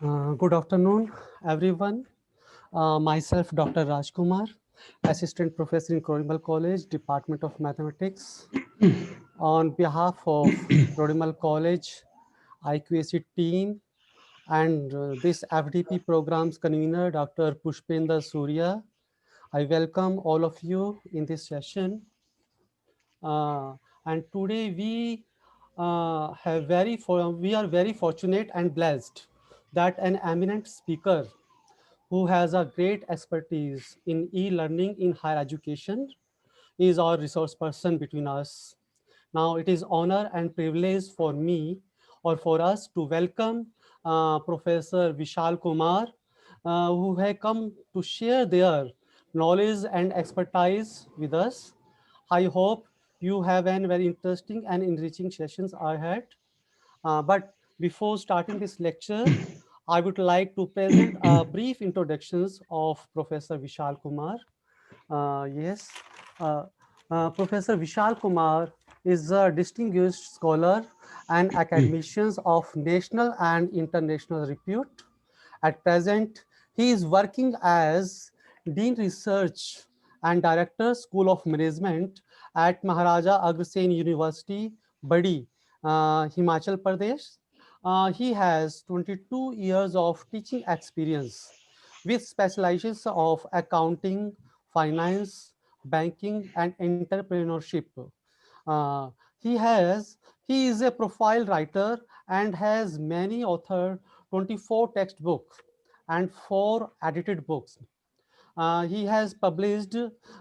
Good afternoon, everyone. Myself, Dr. Rajkumar, Assistant Professor in Crodimal College, Department of Mathematics. On behalf of Crodimal College, IQAC team, and this FDP program's convener, Dr. Pushpender Surya, I welcome all of you in this session. And today we are very fortunate and blessed that an eminent speaker who has a great expertise in e-learning in higher education is our resource person between us. Now it is honor and privilege for me or for us to welcome Professor Vishal Kumar, who have come to share their knowledge and expertise with us. I hope you have a very interesting and enriching sessions ahead. But before starting this lecture, I would like to present a brief introductions of Professor Vishal Kumar. Yes, uh, Professor Vishal Kumar is a distinguished scholar and academician of national and international repute. At present, he is working as Dean Research and Director, School of Management at Maharaja Agrasen University, Badi, Himachal Pradesh. He has 22 years of teaching experience with specializations of accounting, finance, banking, and entrepreneurship. Uh, he has he is a profile writer and has many authored 24 textbooks and 4 edited books. He has published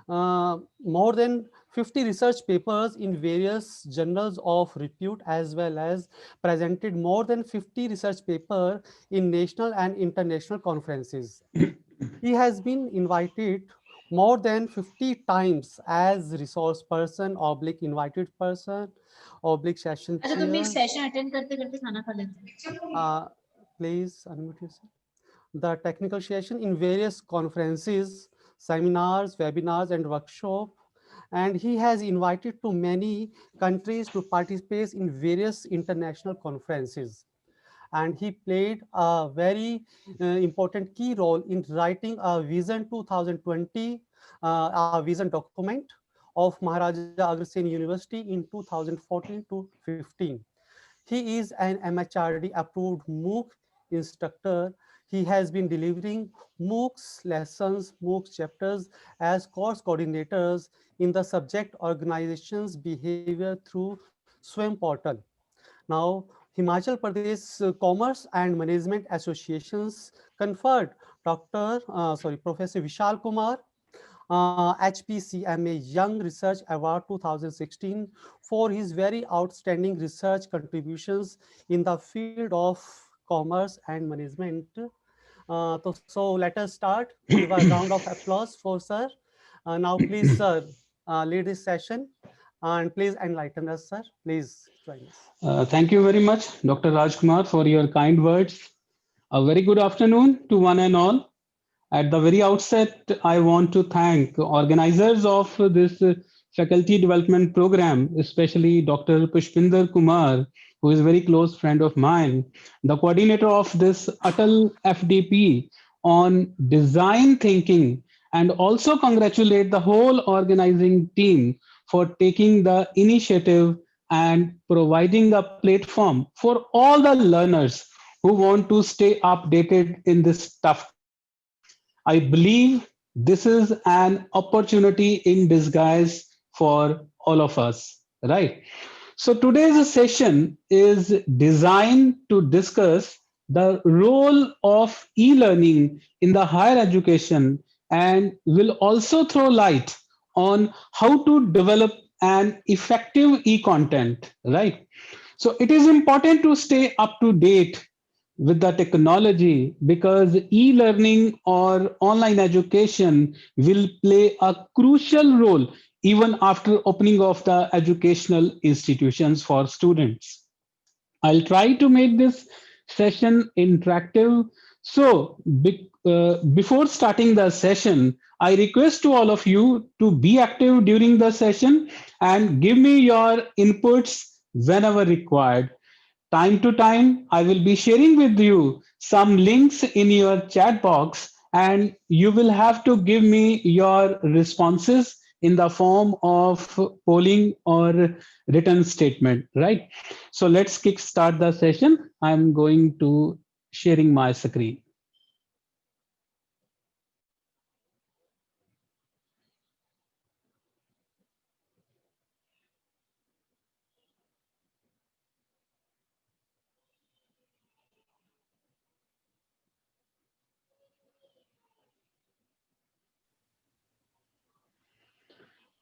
more than 50 research papers in various journals of repute, as well as presented more than 50 research papers in national and international conferences. He has been invited more than 50 times as resource person, oblique invited person, oblique session अच्छा तुम एक chair. Session attend करते करते खाना खा लेते हो Uh, Please unmute yourself. The technical session in various conferences, seminars, webinars, and workshop. And he has invited to many countries to participate in various international conferences. And he played a very important key role in writing a Vision 2020, a vision document of Maharaja Agrasen University in 2014 to 15. He is an MHRD approved MOOC instructor. He has been delivering MOOCs lessons, MOOCs chapters as course coordinators in the subject organizations behavior through SWAM portal. Now, Himachal Pradesh Commerce and Management Associations conferred Professor Vishal Kumar HPCMA Young Research Award 2016 for his very outstanding research contributions in the field of commerce and management. So let us start. Give a round of applause for sir. Now please, sir, lead this session and please enlighten us, sir. Please join us. Thank you very much, Dr. Rajkumar, for your kind words. A very good afternoon to one and all. At the very outset, I want to thank organizers of this faculty development program, especially Dr. Pushpinder Kumar, who is a very close friend of mine, the coordinator of this Atal FDP on design thinking, and also congratulate the whole organizing team for taking the initiative and providing a platform for all the learners who want to stay updated in this tough time. I believe this is an opportunity in disguise for all of us, right? So today's session is designed to discuss the role of e-learning in the higher education and will also throw light on how to develop an effective e-content, right? So it is important to stay up to date with the technology because e-learning or online education will play a crucial role even after opening of the educational institutions for students. I'll try to make this session interactive. So before starting the session, I request to all of you to be active during the session and give me your inputs whenever required. Time to time, I will be sharing with you some links in your chat box, and you will have to give me your responses in the form of polling or written statement, right? So let's kickstart the session. I'm going to sharing my screen.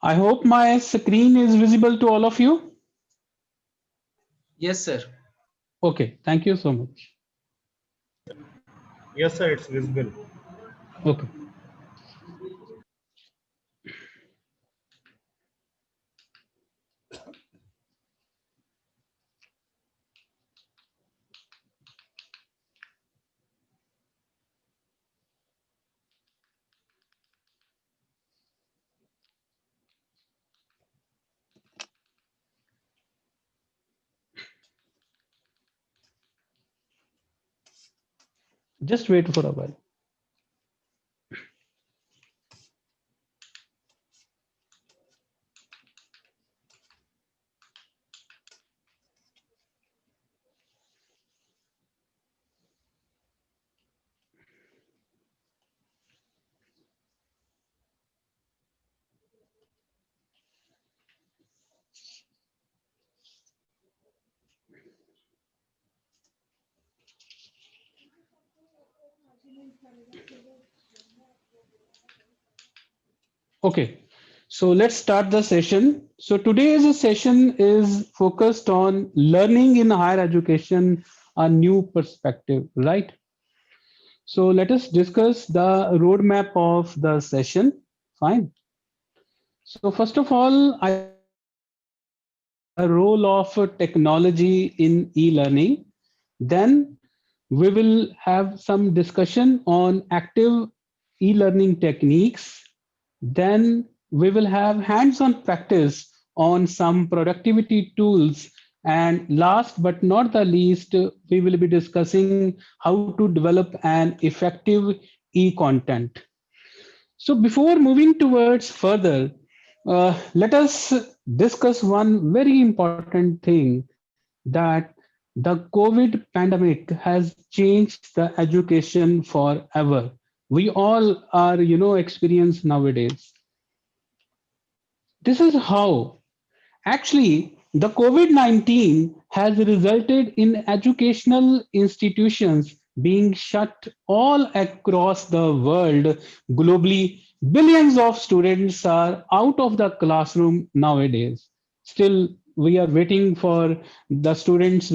I hope my screen is visible to all of you. Yes, sir. Okay, thank you so much. Yes, sir, it's visible. Okay. Just wait for a while. Okay, so let's start the session. So today's session is focused on learning in higher education, a new perspective, right? So let us discuss the roadmap of the session. Fine. So first of all, I would like to discuss the role of technology in e-learning. Then we will have some discussion on active e-learning techniques. Then we will have hands-on practice on some productivity tools. And last but not the least, we will be discussing how to develop an effective e-content. So before moving towards further, let us discuss one very important thing, that the COVID pandemic has changed the education forever. We all are, experienced nowadays. This is how actually the COVID-19 has resulted in educational institutions being shut all across the world globally. Billions of students are out of the classroom nowadays. Still, we are waiting for the students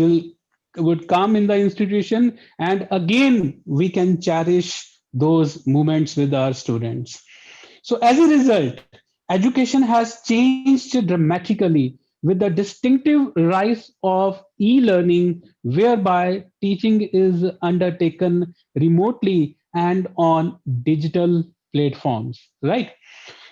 would come in the institution, and again we can cherish those moments with our students. So as a result, education has changed dramatically with the distinctive rise of e-learning, whereby teaching is undertaken remotely and on digital platforms, right?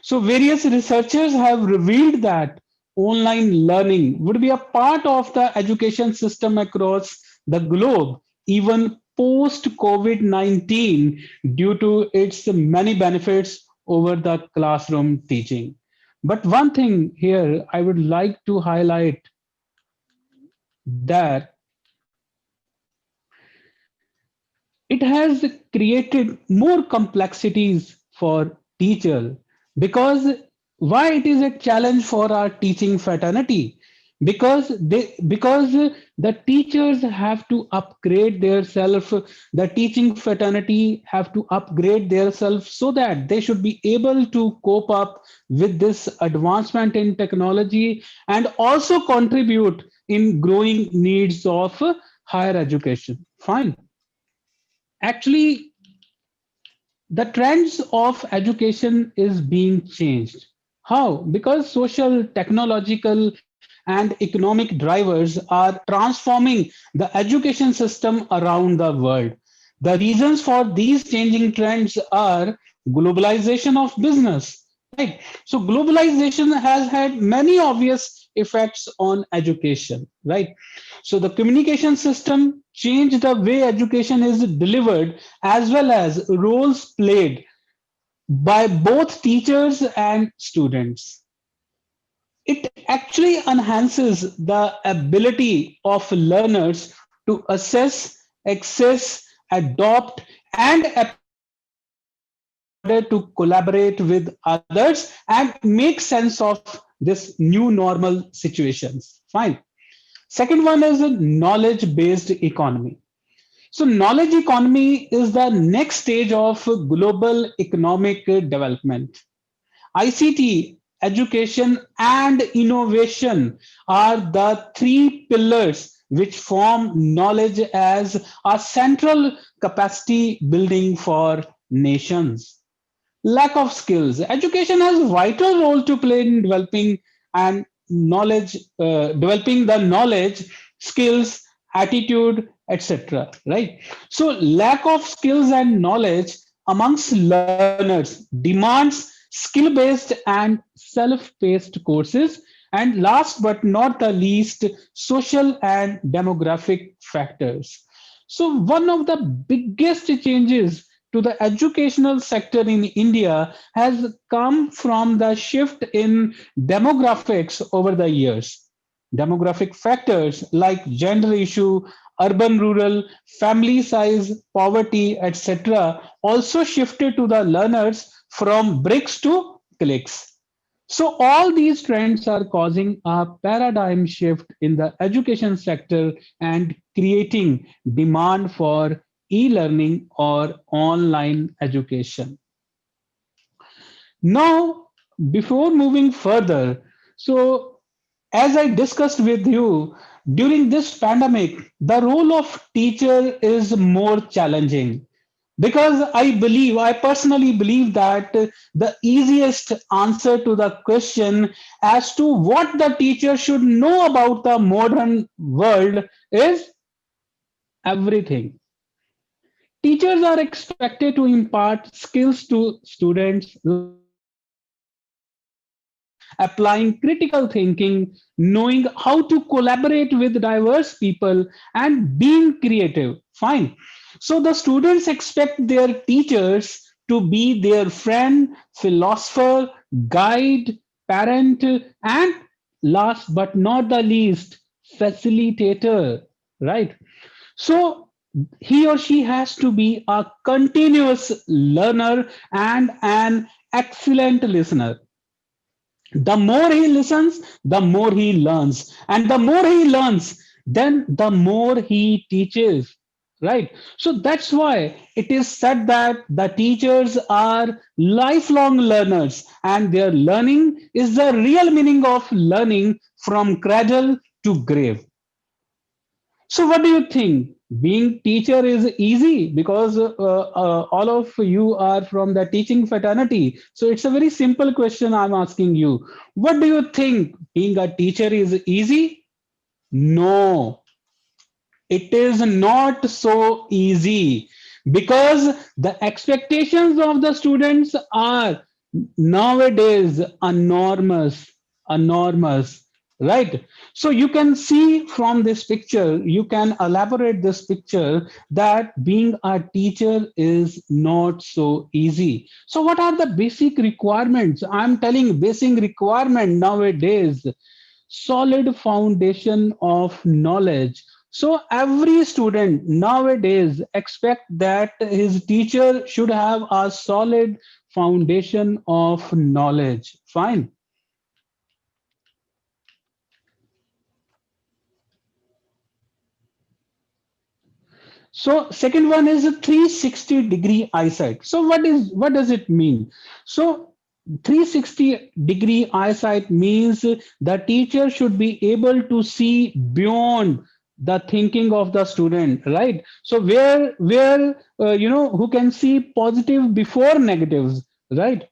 So various researchers have revealed that online learning would be a part of the education system across the globe, even post COVID-19, due to its many benefits over the classroom teaching. But one thing here I would like to highlight, that it has created more complexities for teachers. Because why it is a challenge for our teaching fraternity? Because the teachers have to upgrade their self, the teaching fraternity have to upgrade their self, so that they should be able to cope up with this advancement in technology and also contribute in growing needs of higher education. Fine. Actually, the trends of education is being changed. How? Because social, technological, and economic drivers are transforming the education system around the world. The reasons for these changing trends are globalization of business. Right. So globalization has had many obvious effects on education, right? So the communication system changed the way education is delivered as well as roles played by both teachers and students. It actually enhances the ability of learners to assess, access, adopt, and apply knowledge in order to collaborate with others and make sense of this new normal situations. Fine. Second one is a knowledge based economy. So, knowledge economy is the next stage of global economic development. ICT, education, and innovation are the three pillars which form knowledge as a central capacity building for nations. Lack of skills. Education has a vital role to play in developing and developing the knowledge, skills, attitude, etc. Right. So, lack of skills and knowledge amongst learners demands skill-based and self-paced courses. And last but not the least, social and demographic factors. So, one of the biggest changes to the educational sector in India has come from the shift in demographics over the years. Demographic factors like gender issue, urban rural, family size, poverty, etc., also shifted to the learners from bricks to clicks. So, all these trends are causing a paradigm shift in the education sector and creating demand for e learning or online education. Now, before moving further, so as I discussed with you, during this pandemic, the role of teacher is more challenging because I personally believe that the easiest answer to the question as to what the teacher should know about the modern world is everything. Teachers are expected to impart skills to students like applying critical thinking, knowing how to collaborate with diverse people, and being creative. Fine. So the students expect their teachers to be their friend, philosopher, guide, parent, and last but not the least, facilitator. Right. So he or she has to be a continuous learner and an excellent listener. The more he listens, the more he learns. And the more he learns, then the more he teaches. Right. So that's why it is said that the teachers are lifelong learners and their learning is the real meaning of learning from cradle to grave. So, what do you think? Being teacher is easy because all of you are from the teaching fraternity. So, it's a very simple question I'm asking you. What do you think? Being a teacher is easy? No, it is not so easy because the expectations of the students are nowadays enormous, enormous, right? So you can see from this picture, you can elaborate this picture that being a teacher is not so easy. So what are the basic requirements? I'm telling basic requirement nowadays: solid foundation of knowledge. So every student nowadays expect that his teacher should have a solid foundation of knowledge. Fine. So second one is a 360-degree eyesight. So what does it mean? So 360-degree eyesight means the teacher should be able to see beyond the thinking of the student, right? So where who can see positive before negatives, right?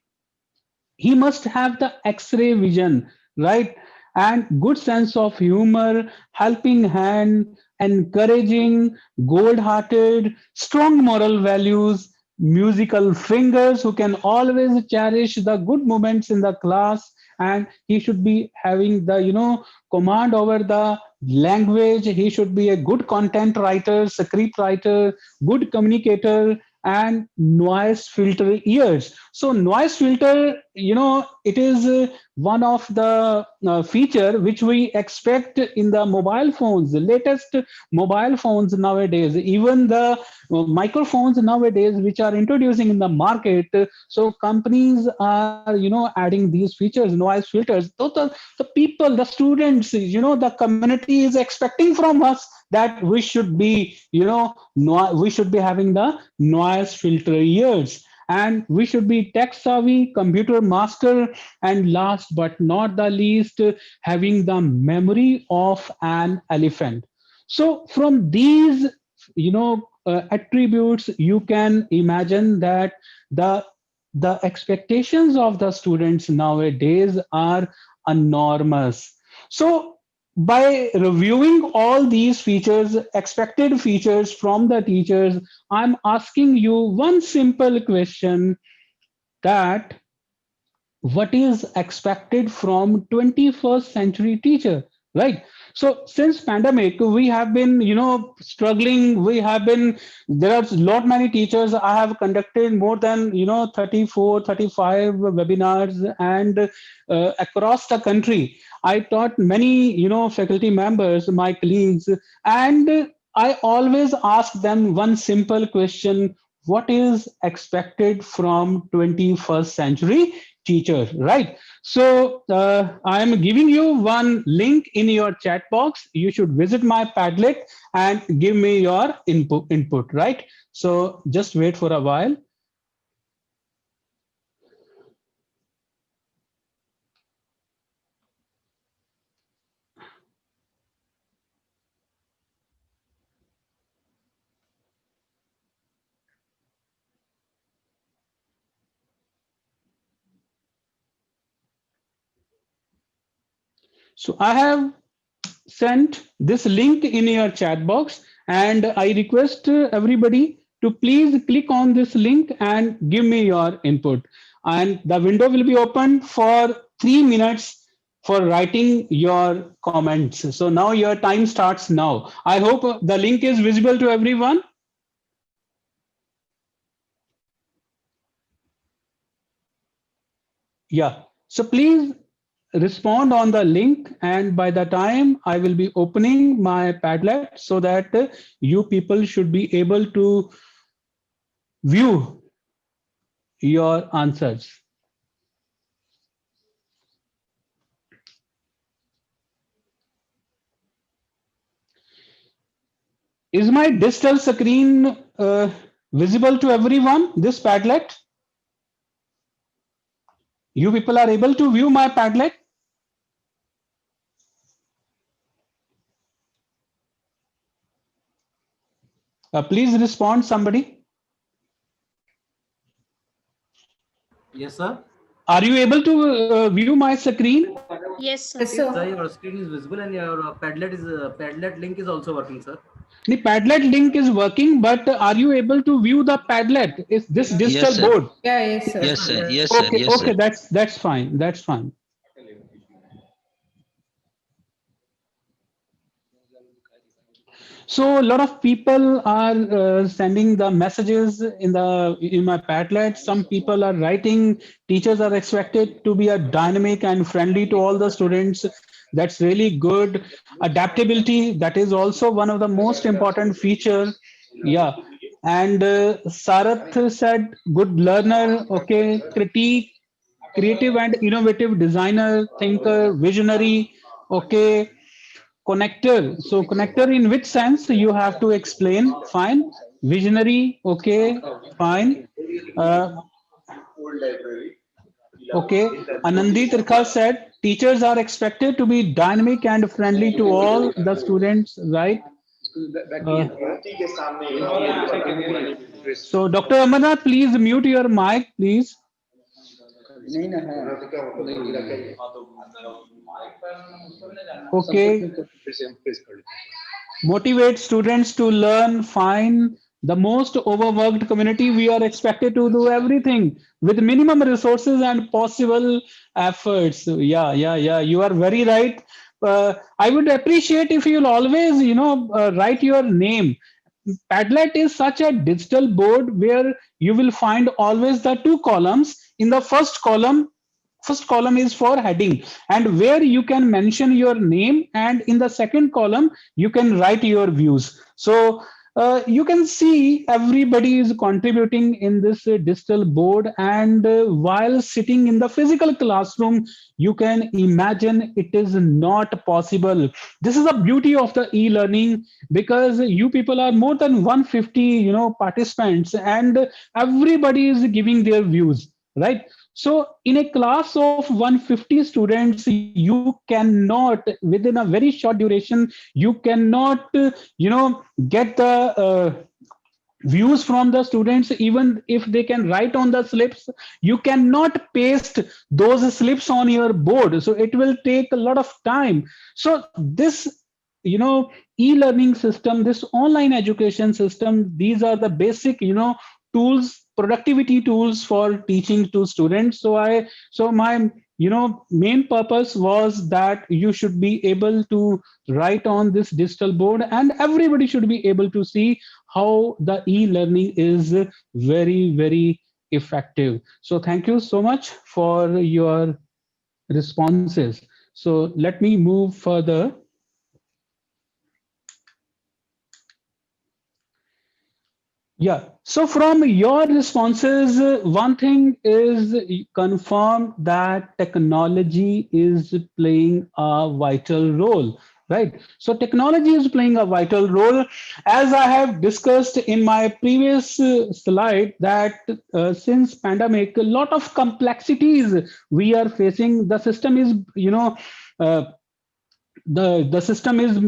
He must have the x-ray vision, right? And good sense of humor, helping hand, encouraging, gold hearted, strong moral values, musical fingers who can always cherish the good moments in the class, and he should be having the, command over the language. He should be a good content writer, script writer, good communicator, and noise filter ears. So noise filter, it is one of the feature which we expect in the mobile phones, the latest mobile phones nowadays, even the microphones nowadays which are introducing in the market. So companies are, adding these features, noise filters. So the people, the students, the community is expecting from us that we should be, we should be having the noise filter ears, and we should be tech savvy, computer master, and last but not the least, having the memory of an elephant. So from these, attributes, you can imagine that the expectations of the students nowadays are enormous. So by reviewing all these features, expected features from the teachers, I'm asking you one simple question, that what is expected from 21st century teacher, right? So since pandemic, we have been, struggling. We have been, there are lot many teachers. I have conducted more than, 34, 35 webinars, and across the country I taught many, faculty members, my colleagues, and I always ask them one simple question: what is expected from 21st century teacher, right? So I am giving you one link in your chat box. You should visit my Padlet and give me your input, right? So just wait for a while. So I have sent this link in your chat box, and I request everybody to please click on this link and give me your input. And the window will be open for 3 minutes for writing your comments. So now your time starts now. I hope the link is visible to everyone. Yeah. So please respond on the link, and by the time I will be opening my Padlet, so that you people should be able to view your answers. Is my digital screen visible to everyone, this Padlet? You people are able to view my Padlet? Please respond, somebody. Yes, sir. Are you able to view my screen? Yes, sir. Yes, Sir, sir. your screen is visible and your Padlet link is also working, sir. The Padlet link is working, but are you able to view the Padlet? Is this digital Yes, sir. board? Yeah, yes, sir. Yes, sir. Yes, sir. Okay, Yes, okay, sir. that's fine. That's fine. So a lot of people are sending the messages in my Padlet. Some people are writing. Teachers are expected to be a dynamic and friendly to all the students. That's really good. Adaptability, that is also one of the most important feature. Yeah. And Sarath said, good learner. Okay. Critique, creative and innovative designer, thinker, visionary. Okay. Connector. So connector in which sense you have to explain? Fine. Visionary. Okay. Fine. Okay. Anandi Tirkha said teachers are expected to be dynamic and friendly to all the students, right? Uh, so Dr. Amarnath, please mute your mic, please. Okay. Motivate students to learn, fine. The most overworked community, we are expected to do everything with minimum resources and possible efforts. Yeah, you are very right. I would appreciate if you'll always, write your name. Padlet is such a digital board where you will find always the two columns. In the first column is for heading, and where you can mention your name, and in the second column you can write your views. So you can see everybody is contributing in this digital board, and while sitting in the physical classroom, you can imagine it is not possible. This is the beauty of the e-learning, because you people are more than 150 participants, and everybody is giving their views, right? So in a class of 150 students, you cannot, within a very short duration, you cannot, get the views from the students. Even if they can write on the slips, you cannot paste those slips on your board, so it will take a lot of time. So this, e-learning system, this online education system, these are the basic, tools, productivity tools for teaching to students. So my, main purpose was that you should be able to write on this digital board, and everybody should be able to see how the e-learning is very, very effective. So thank you so much for your responses. So let me move further. Yeah. So from your responses, one thing is confirmed that technology is playing a vital role, right? So technology is playing a vital role. As I have discussed in my previous slide, that since pandemic, a lot of complexities we are facing. The system is, uh, the system is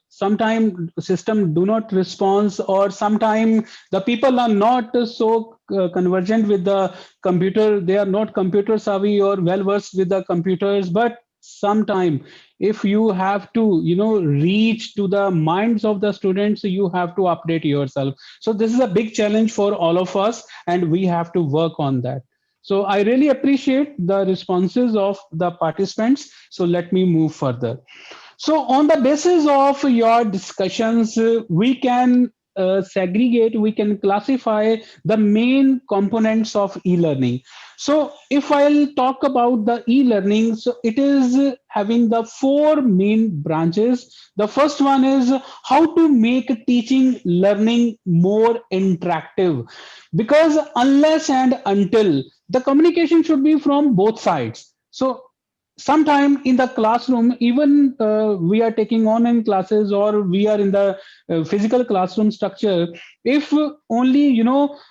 sometime system do not respond, or sometime the people are not so convergent with the computer, they are not computer savvy or well versed with the computers. But sometime, if you have to, reach to the minds of the students, you have to update yourself. So this is a big challenge for all of us, and we have to work on that. So I really appreciate the responses of the participants. So let me move further. So, on the basis of your discussions, we can segregate, we can classify the main components of e-learning. So, if I'll talk about the e-learning, so it is having the four main branches. The first one is how to make teaching learning more interactive, because unless and until the communication should be from both sides. So sometime in the classroom, even we are taking online classes, or we are in the physical classroom structure, if only,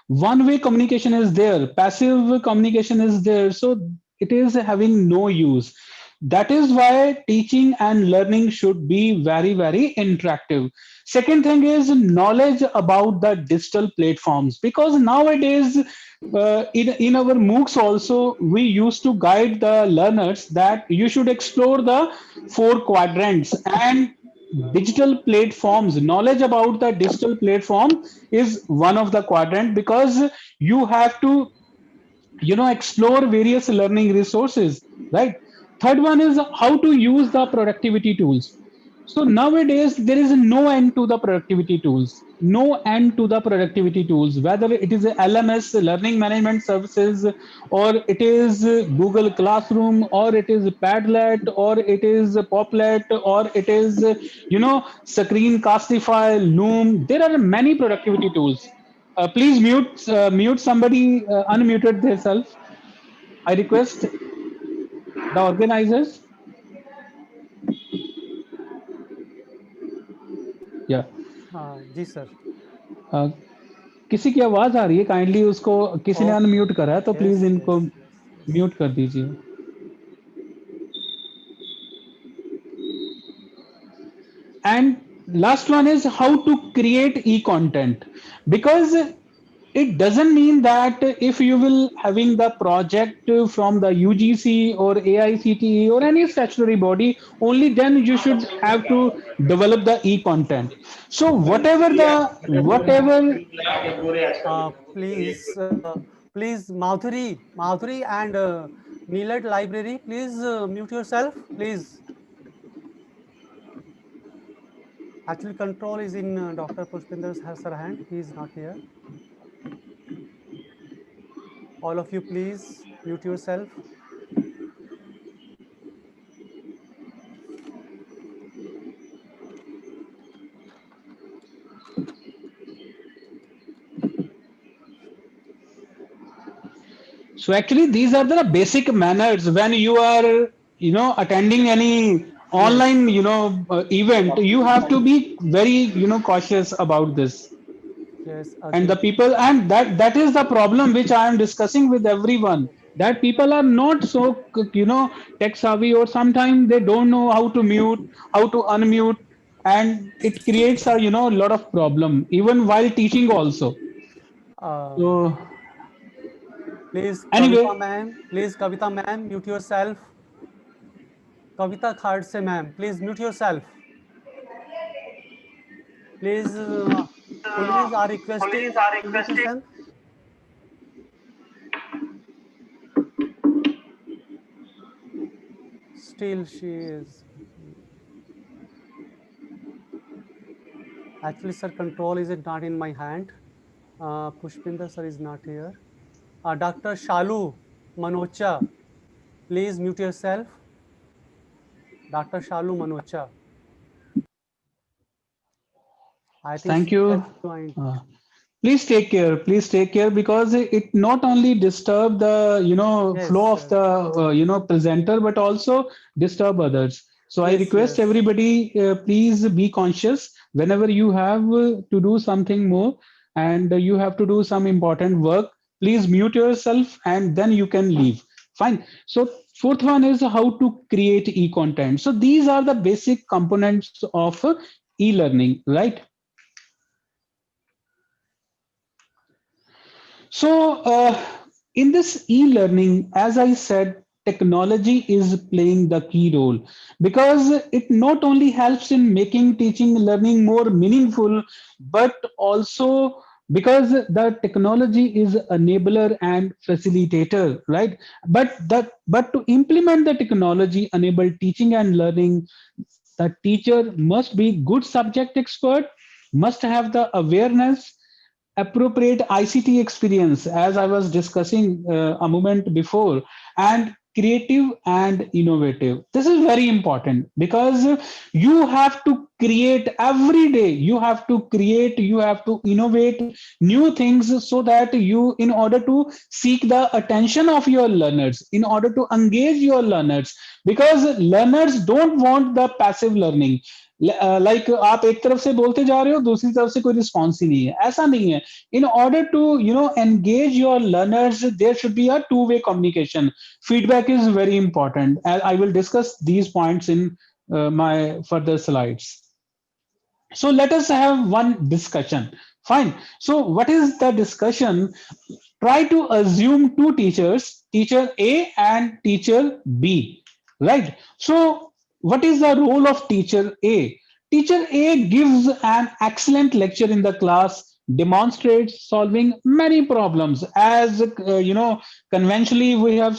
one way communication is there, passive communication is there, so it is having no use. That is why teaching and learning should be very, very interactive. Second thing is knowledge about the digital platforms, because nowadays in our MOOCs also, we used to guide the learners that you should explore the four quadrants, and digital platforms, knowledge about the digital platform is one of the quadrant, because you have to, explore various learning resources, right? Third one is how to use the productivity tools. So nowadays there is no end to the productivity tools, no end to the productivity tools, whether it is LMS, learning management services, or it is Google Classroom, or it is Padlet, or it is Poplet, or it is, Screencastify, Loom. There are many productivity tools. Please mute somebody unmuted themselves. I request the organizers. Yeah. जी sir. Uh, किसी की आवाज आ रही है, kindly उसको किसी ने Okay. Unmute करा है, तो Yes, प्लीज इनको yes, yes, yes. म्यूट कर दीजिए. And last one is how to create e-content, because it doesn't mean that if you will having the project from the UGC or AICTE or any statutory body, only then you should have to develop the e-content. So whatever Please, Madhuri and Millet Library, please mute yourself, please. Actually, control is in Dr. Pushpinder's hand. He is not here. All of you, please mute yourself. So actually, these are the basic manners when you are, attending any online, event. You have to be very, cautious about this. Yes, And the agree. people, and that is the problem which I am discussing with everyone. That people are not so, tech savvy, or sometimes they don't know how to mute, how to unmute, and it creates a, lot of problem even while teaching also. Uh, So Kavita anyway. ma'am, mute yourself. Kavita Khadse ma'am, please mute yourself. Please, police are requesting to mute yourself. Still, she is. Actually, sir, control is not in my hand. Pushpinder sir is not here. Dr. Shalu Manocha, please mute yourself. Dr. Shalu Manocha. I think Thank she has you. joined. Uh, Please take care. Please take care, because it not only disturb the Yes, flow of the presenter, but also disturb others. So I yes, request yes. everybody, please be conscious whenever you have to do something more, and you have to do some important work. Please mute yourself and then you can leave. Fine. So fourth one is how to create e-content. So these are the basic components of e-learning, right? So, in this e-learning, as I said, technology is playing the key role, because it not only helps in making teaching learning more meaningful, but also because the technology is enabler and facilitator, right? But to implement the technology enabled teaching and learning, the teacher must be good subject expert, must have the awareness, appropriate ICT experience, as I was discussing a moment before, and creative and innovative. This is very important, because you have to create every day. You have to create, you have to innovate new things, so that you, in order to seek the attention of your learners, in order to engage your learners, because learners don't want the passive learning. Like आप एक तरफ से बोलते जा रहे हो, दूसरी तरफ से कोई रिस्पॉन्स ही नहीं है, ऐसा नहीं है. In order to engage your learners, there should be a two-way communication. Feedback is very important, and I will discuss these points in my further slides. So let us have one discussion. Fine. So what is the discussion? Try to assume two teachers, teacher A and teacher B, right? So what is the role of teacher A? Teacher A gives an excellent lecture in the class, demonstrates solving many problems, as conventionally we have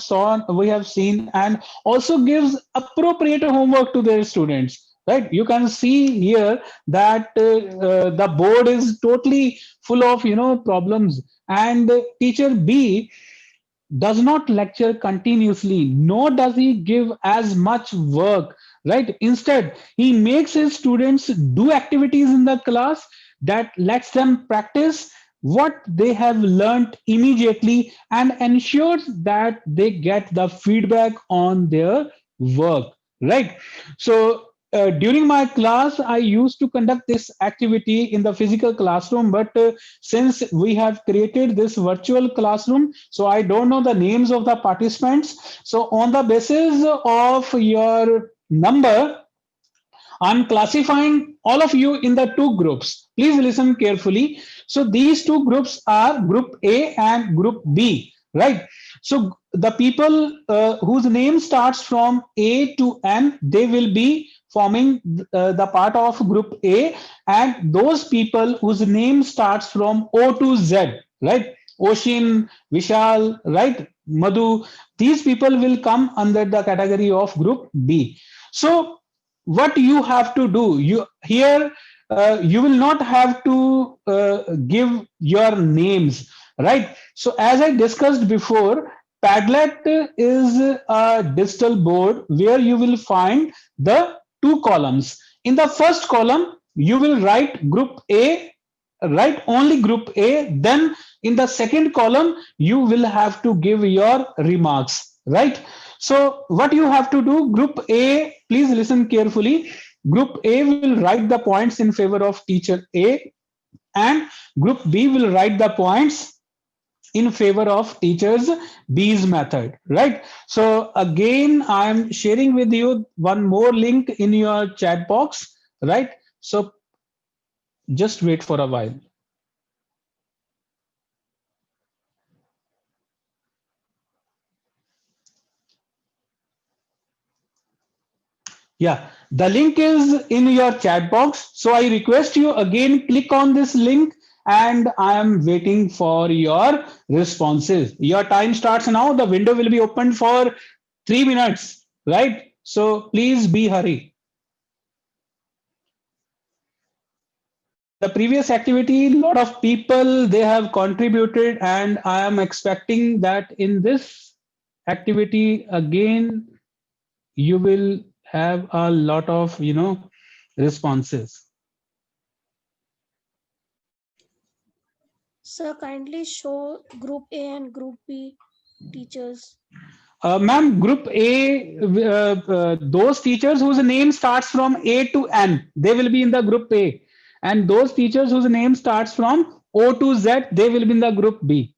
seen, and also gives appropriate homework to their students, right? You can see here that the board is totally full of problems, and teacher B does not lecture continuously, nor does he give as much work, right? Instead, he makes his students do activities in the class that lets them practice what they have learned immediately, and ensures that they get the feedback on their work, right? So during my class, I used to conduct this activity in the physical classroom, but since we have created this virtual classroom, so I don't know the names of the participants. So on the basis of your number, I'm classifying all of you in the two groups. Please listen carefully. So these two groups are group A and group B, right? So the people whose name starts from A to N, they will be forming the part of group A, and those people whose name starts from O to Z, right? Oshin, Vishal, right? Madhu, these people will come under the category of group B. So what you have to do, you here you will not have to give your names, right? So as I discussed before, Padlet is a digital board where you will find the two columns. In the first column you will write group A, write only group A. Then in the second column you will have to give your remarks, right? So what you have to do, group A, please listen carefully. Group A will write the points in favor of teacher A, and group B will write the points in favor of teachers B's method, right? So again, I'm sharing with you one more link in your chat box, right? So just wait for a while. Yeah, the link is in your chat box. So I request you again, click on this link, and I am waiting for your responses. Your time starts now. The window will be opened for 3 minutes, right? So please be hurry. The previous activity, a lot of people, they have contributed, and I am expecting that in this activity again, you will have a lot of, responses. Sir, kindly show group A and group B teachers. Ma'am, group A, those teachers whose name starts from A to N, they will be in the group A. And those teachers whose name starts from O to Z, they will be in the group B.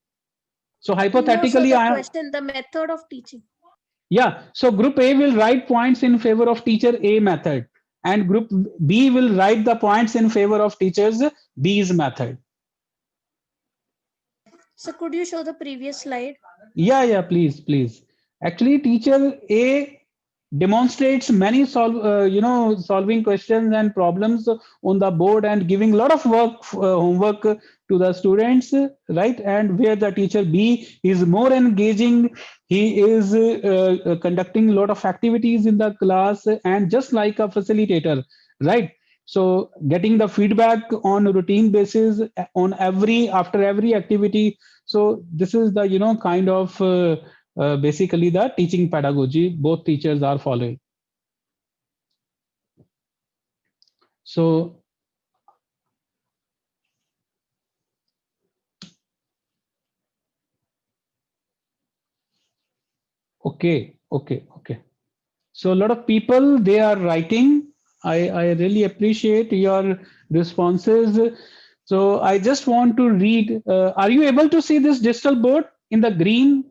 So No, sir, hypothetically, the question, the method of teaching. yeah. So group A will write points in favor of teacher A method, and group B will write the points in favor of teachers B's method. So could you show the previous slide? Yeah, please. Actually, teacher A demonstrates many solving questions and problems on the board and giving a lot of homework to the students, right? And where the teacher B is more engaging, he is conducting a lot of activities in the class, and just like a facilitator, right? So getting the feedback on a routine basis on after every activity. So this is the kind of basically the teaching pedagogy both teachers are following. So okay. So a lot of people, they are writing. I really appreciate your responses. So I just want to read. Are you able to see this digital board in the green?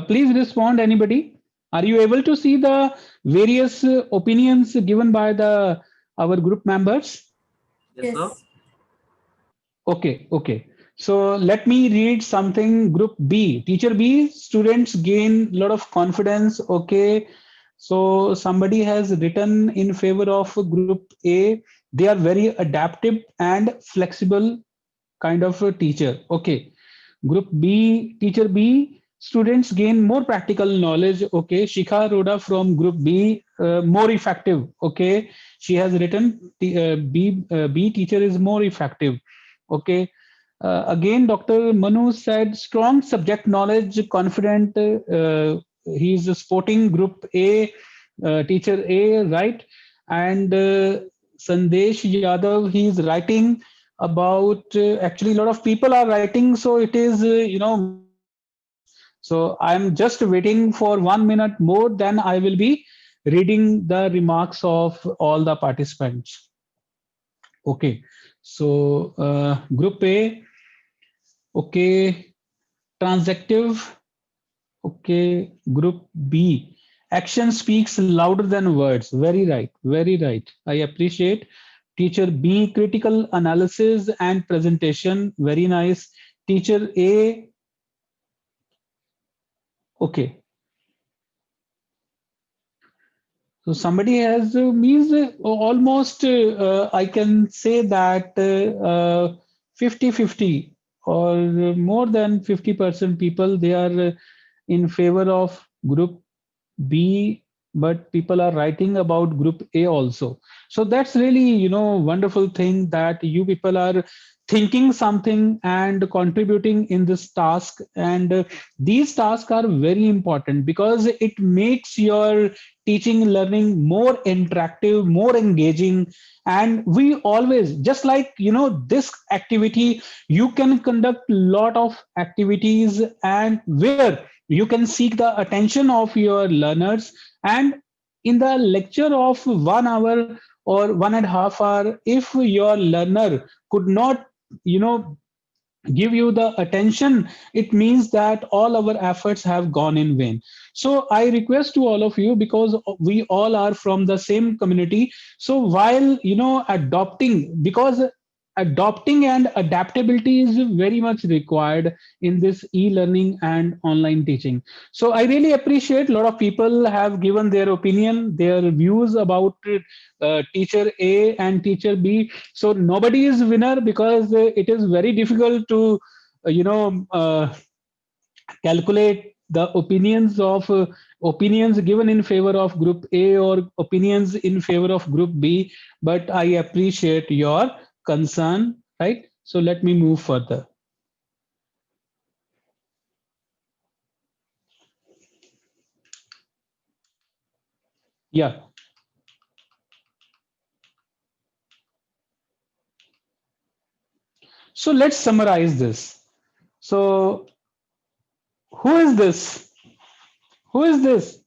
Please respond, anybody. Are you able to see the various opinions given by our group members? Yes, sir. Okay. So let me read something. Group B, teacher B, students gain a lot of confidence. Okay. So somebody has written in favor of group A. They are very adaptive and flexible kind of a teacher. Okay. Group B, teacher B, students gain more practical knowledge. Okay. Shikha Roda from group B, more effective. Okay. She has written B teacher is more effective. Okay. Again, Dr. Manu said strong subject knowledge, confident. He's sporting group A, teacher A, right? And Sandesh Yadav, he's writing about actually a lot of people are writing. So it is, so I'm just waiting for 1 minute more, then I will be reading the remarks of all the participants. Okay. So group A, okay, transactive, okay, group B. Action speaks louder than words. Very right. Very right. I appreciate. Teacher B, critical analysis and presentation. Very nice. Teacher A, okay. So somebody has means almost I can say that 50-50 or more than 50% people, they are in favor of group B, but people are writing about group A also. So that's really, wonderful thing that you people are thinking something and contributing in this task. And these tasks are very important because it makes your teaching learning more interactive, more engaging. And we always, just like, this activity, you can conduct lot of activities and where you can seek the attention of your learners. And in the lecture of 1 hour or 1.5 hours, if your learner could not, give you the attention, it means that all our efforts have gone in vain. So I request to all of you, because we all are from the same community, so while adopting, because adopting and adaptability is very much required in this e-learning and online teaching. So I really appreciate a lot of people have given their opinion, their views about teacher A and teacher B. So nobody is winner, because it is very difficult to calculate the opinions given in favor of group A or opinions in favor of group B. But I appreciate your concern, right? So let me move further. Yeah. So let's summarize this. So who is this? Who is this?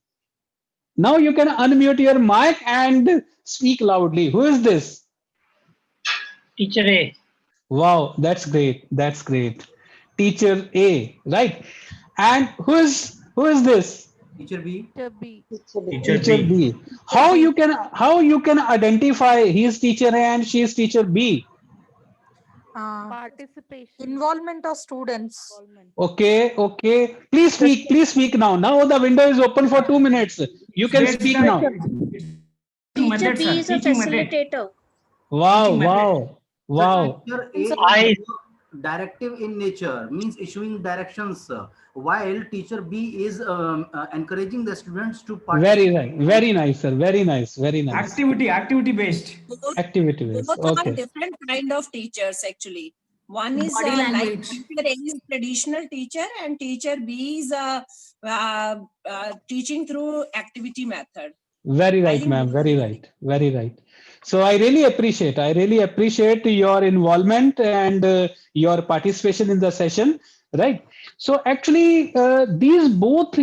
Now you can unmute your mic and speak loudly. Who is this? Teacher A. Wow, that's great. That's great. Teacher A, right? And who is this? Teacher B. Teacher B. How you can identify he is teacher A and she is teacher B? Participation. Involvement of students. Okay, okay. Please speak now. Now the window is open for 2 minutes. You can speak now. Teacher B is a facilitator. Wow, wow, wow. Teacher A is directive in nature, means issuing directions, while teacher B is encouraging the students to participate. Very right. Very nice, sir. Very nice. Very nice. Activity based. Activity based. Both are Okay. different kind of teachers actually. One is Body like language. teacher A is traditional teacher and teacher B is teaching through activity method. Very right, ma'am. Very right. Very right. So I really appreciate your involvement and your participation in the session, right? So actually, these both,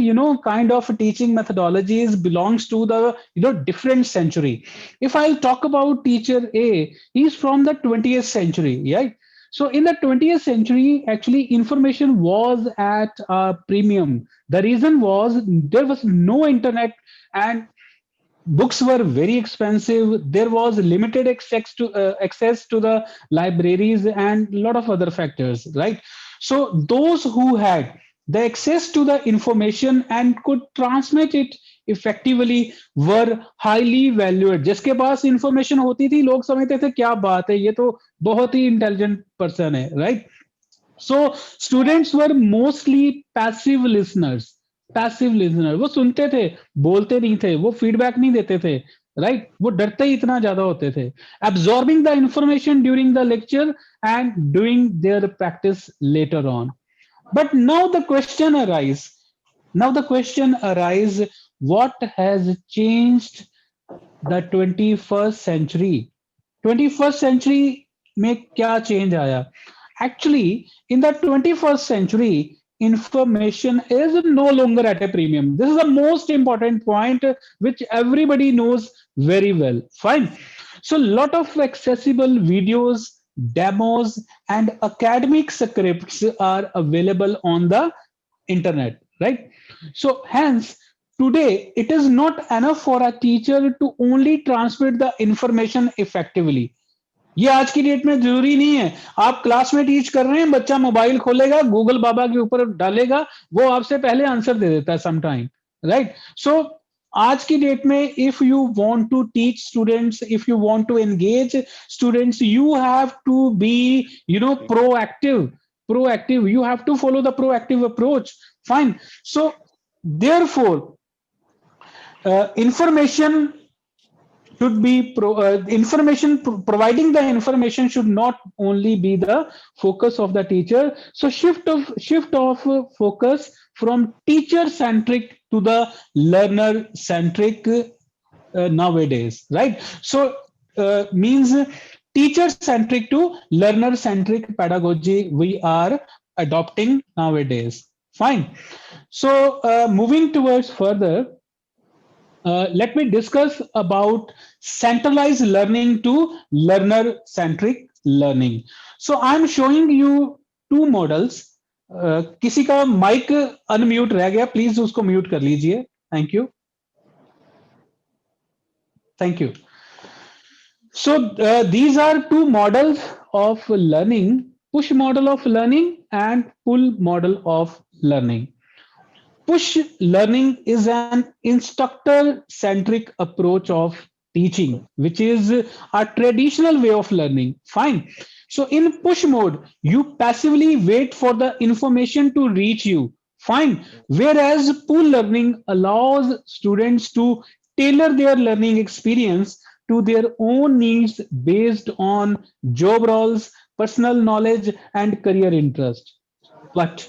kind of teaching methodologies belongs to the, different century. If I'll talk about teacher A, he's from the 20th century, right? So in the 20th century, actually, information was at a premium. The reason was there was no internet and books were very expensive. There was limited access to the libraries and a lot of other factors, right? So those who had the access to the information and could transmit it effectively were highly valued. जिसके पास information होती थी, लोग समझते थे क्या बात है, ये तो बहुत ही intelligent person है, right? So students were mostly passive listeners. वो सुनते थे, बोलते नहीं थे, वो फीडबैक नहीं देते थे, राइट? वो डरते ही इतना ज्यादा होते थे. Absorbing the information during the lecture and doing their practice later on. But now the question arises. What has changed the 21st century? 21st century में क्या change आया? Actually, in the 21st century, information is no longer at a premium. This is the most important point which everybody knows very well. Fine. So a lot of accessible videos, demos, and academic scripts are available on the internet, right? So hence, today it is not enough for a teacher to only transmit the information effectively. ये आज की date में जरूरी नहीं है. आप class में teach कर रहे हैं, बच्चा मोबाइल खोलेगा, गूगल बाबा के ऊपर डालेगा, वो आपसे पहले आंसर दे देता है समटाइम, राइट? सो आज की डेट में if you want to teach students, if you want to engage students, you have to be, you know, proactive. You have to follow the proactive approach. Fine. So therefore, information should be providing the information should not only be the focus of the teacher. So shift of focus from teacher centric to the learner centric nowadays, right? So means teacher centric to learner centric pedagogy we are adopting nowadays. Fine. So moving towards further, let me discuss about centralized learning to learner centric learning. So I'm showing you two models. किसी का mic unmute रह गया, please उसको mute कर लीजिए. Thank you. Thank you. So these are two models of learning: push model of learning and pull model of learning. Push learning is an instructor-centric approach of teaching, which is a traditional way of learning. Fine. So in push mode, you passively wait for the information to reach you. Fine. Whereas pull learning allows students to tailor their learning experience to their own needs based on job roles, personal knowledge, and career interest. But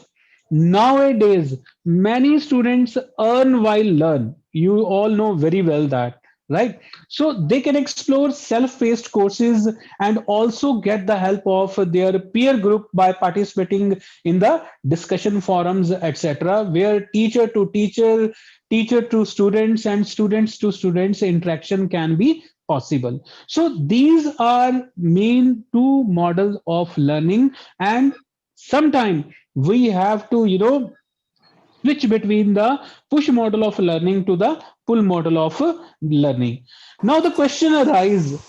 nowadays, many students earn while learn. You all know very well that, right? So they can explore self-paced courses and also get the help of their peer group by participating in the discussion forums, etc., where teacher to teacher, teacher to students, and students to students interaction can be possible. So these are main two models of learning, and sometimes we have to, you know, switch between the push model of learning to the pull model of learning. Now the question arises,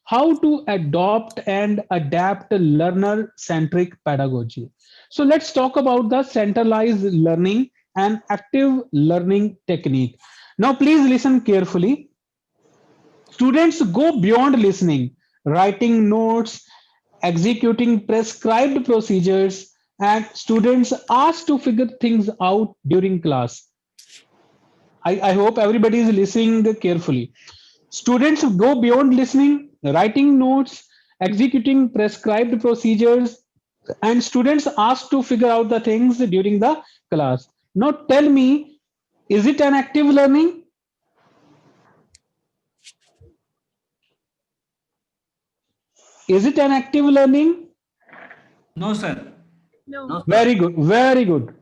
how to adopt and adapt learner centric pedagogy. So let's talk about the centralized learning and active learning technique. Now please listen carefully. Students go beyond listening, writing notes, executing prescribed procedures, and students asked to figure things out during class. I hope everybody is listening carefully. Students go beyond listening, writing notes, executing prescribed procedures, and students asked to figure out the things during the class. Now tell me, is it an active learning? Is it an active learning? No, sir. No. Very good, very good.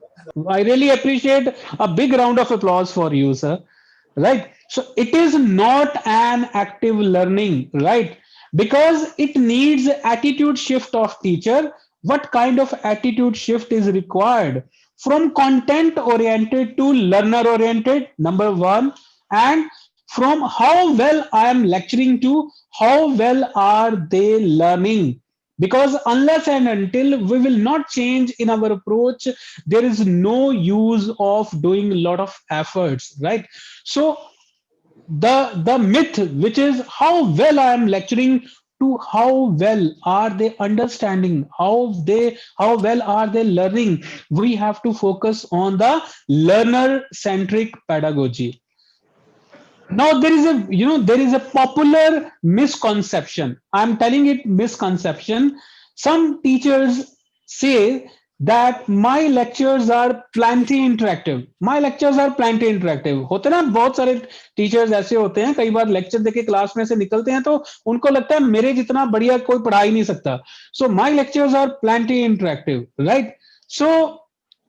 I really appreciate a big round of applause for you, sir. Right? So it is not an active learning, right? Because it needs attitude shift of teacher. What kind of attitude shift is required? From content oriented to learner oriented, number one, and from how well I am lecturing to how well are they learning. Because unless and until we will not change in our approach, there is no use of doing a lot of efforts, right? So the myth, which is how well I am lecturing, to how well are they understanding, how well are they learning, we have to focus on the learner centric pedagogy. Now there is a popular misconception. I'm telling it misconception. Some teachers say that my lectures are plenty interactive. My lectures are plenty interactive. होते ना बहुत सारे teachers ऐसे होते हैं, कई बार lecture देके class में से निकलते हैं तो उनको लगता है मेरे जितना बढ़िया कोई पढ़ा ही नहीं सकता. So my lectures are plenty interactive, right? So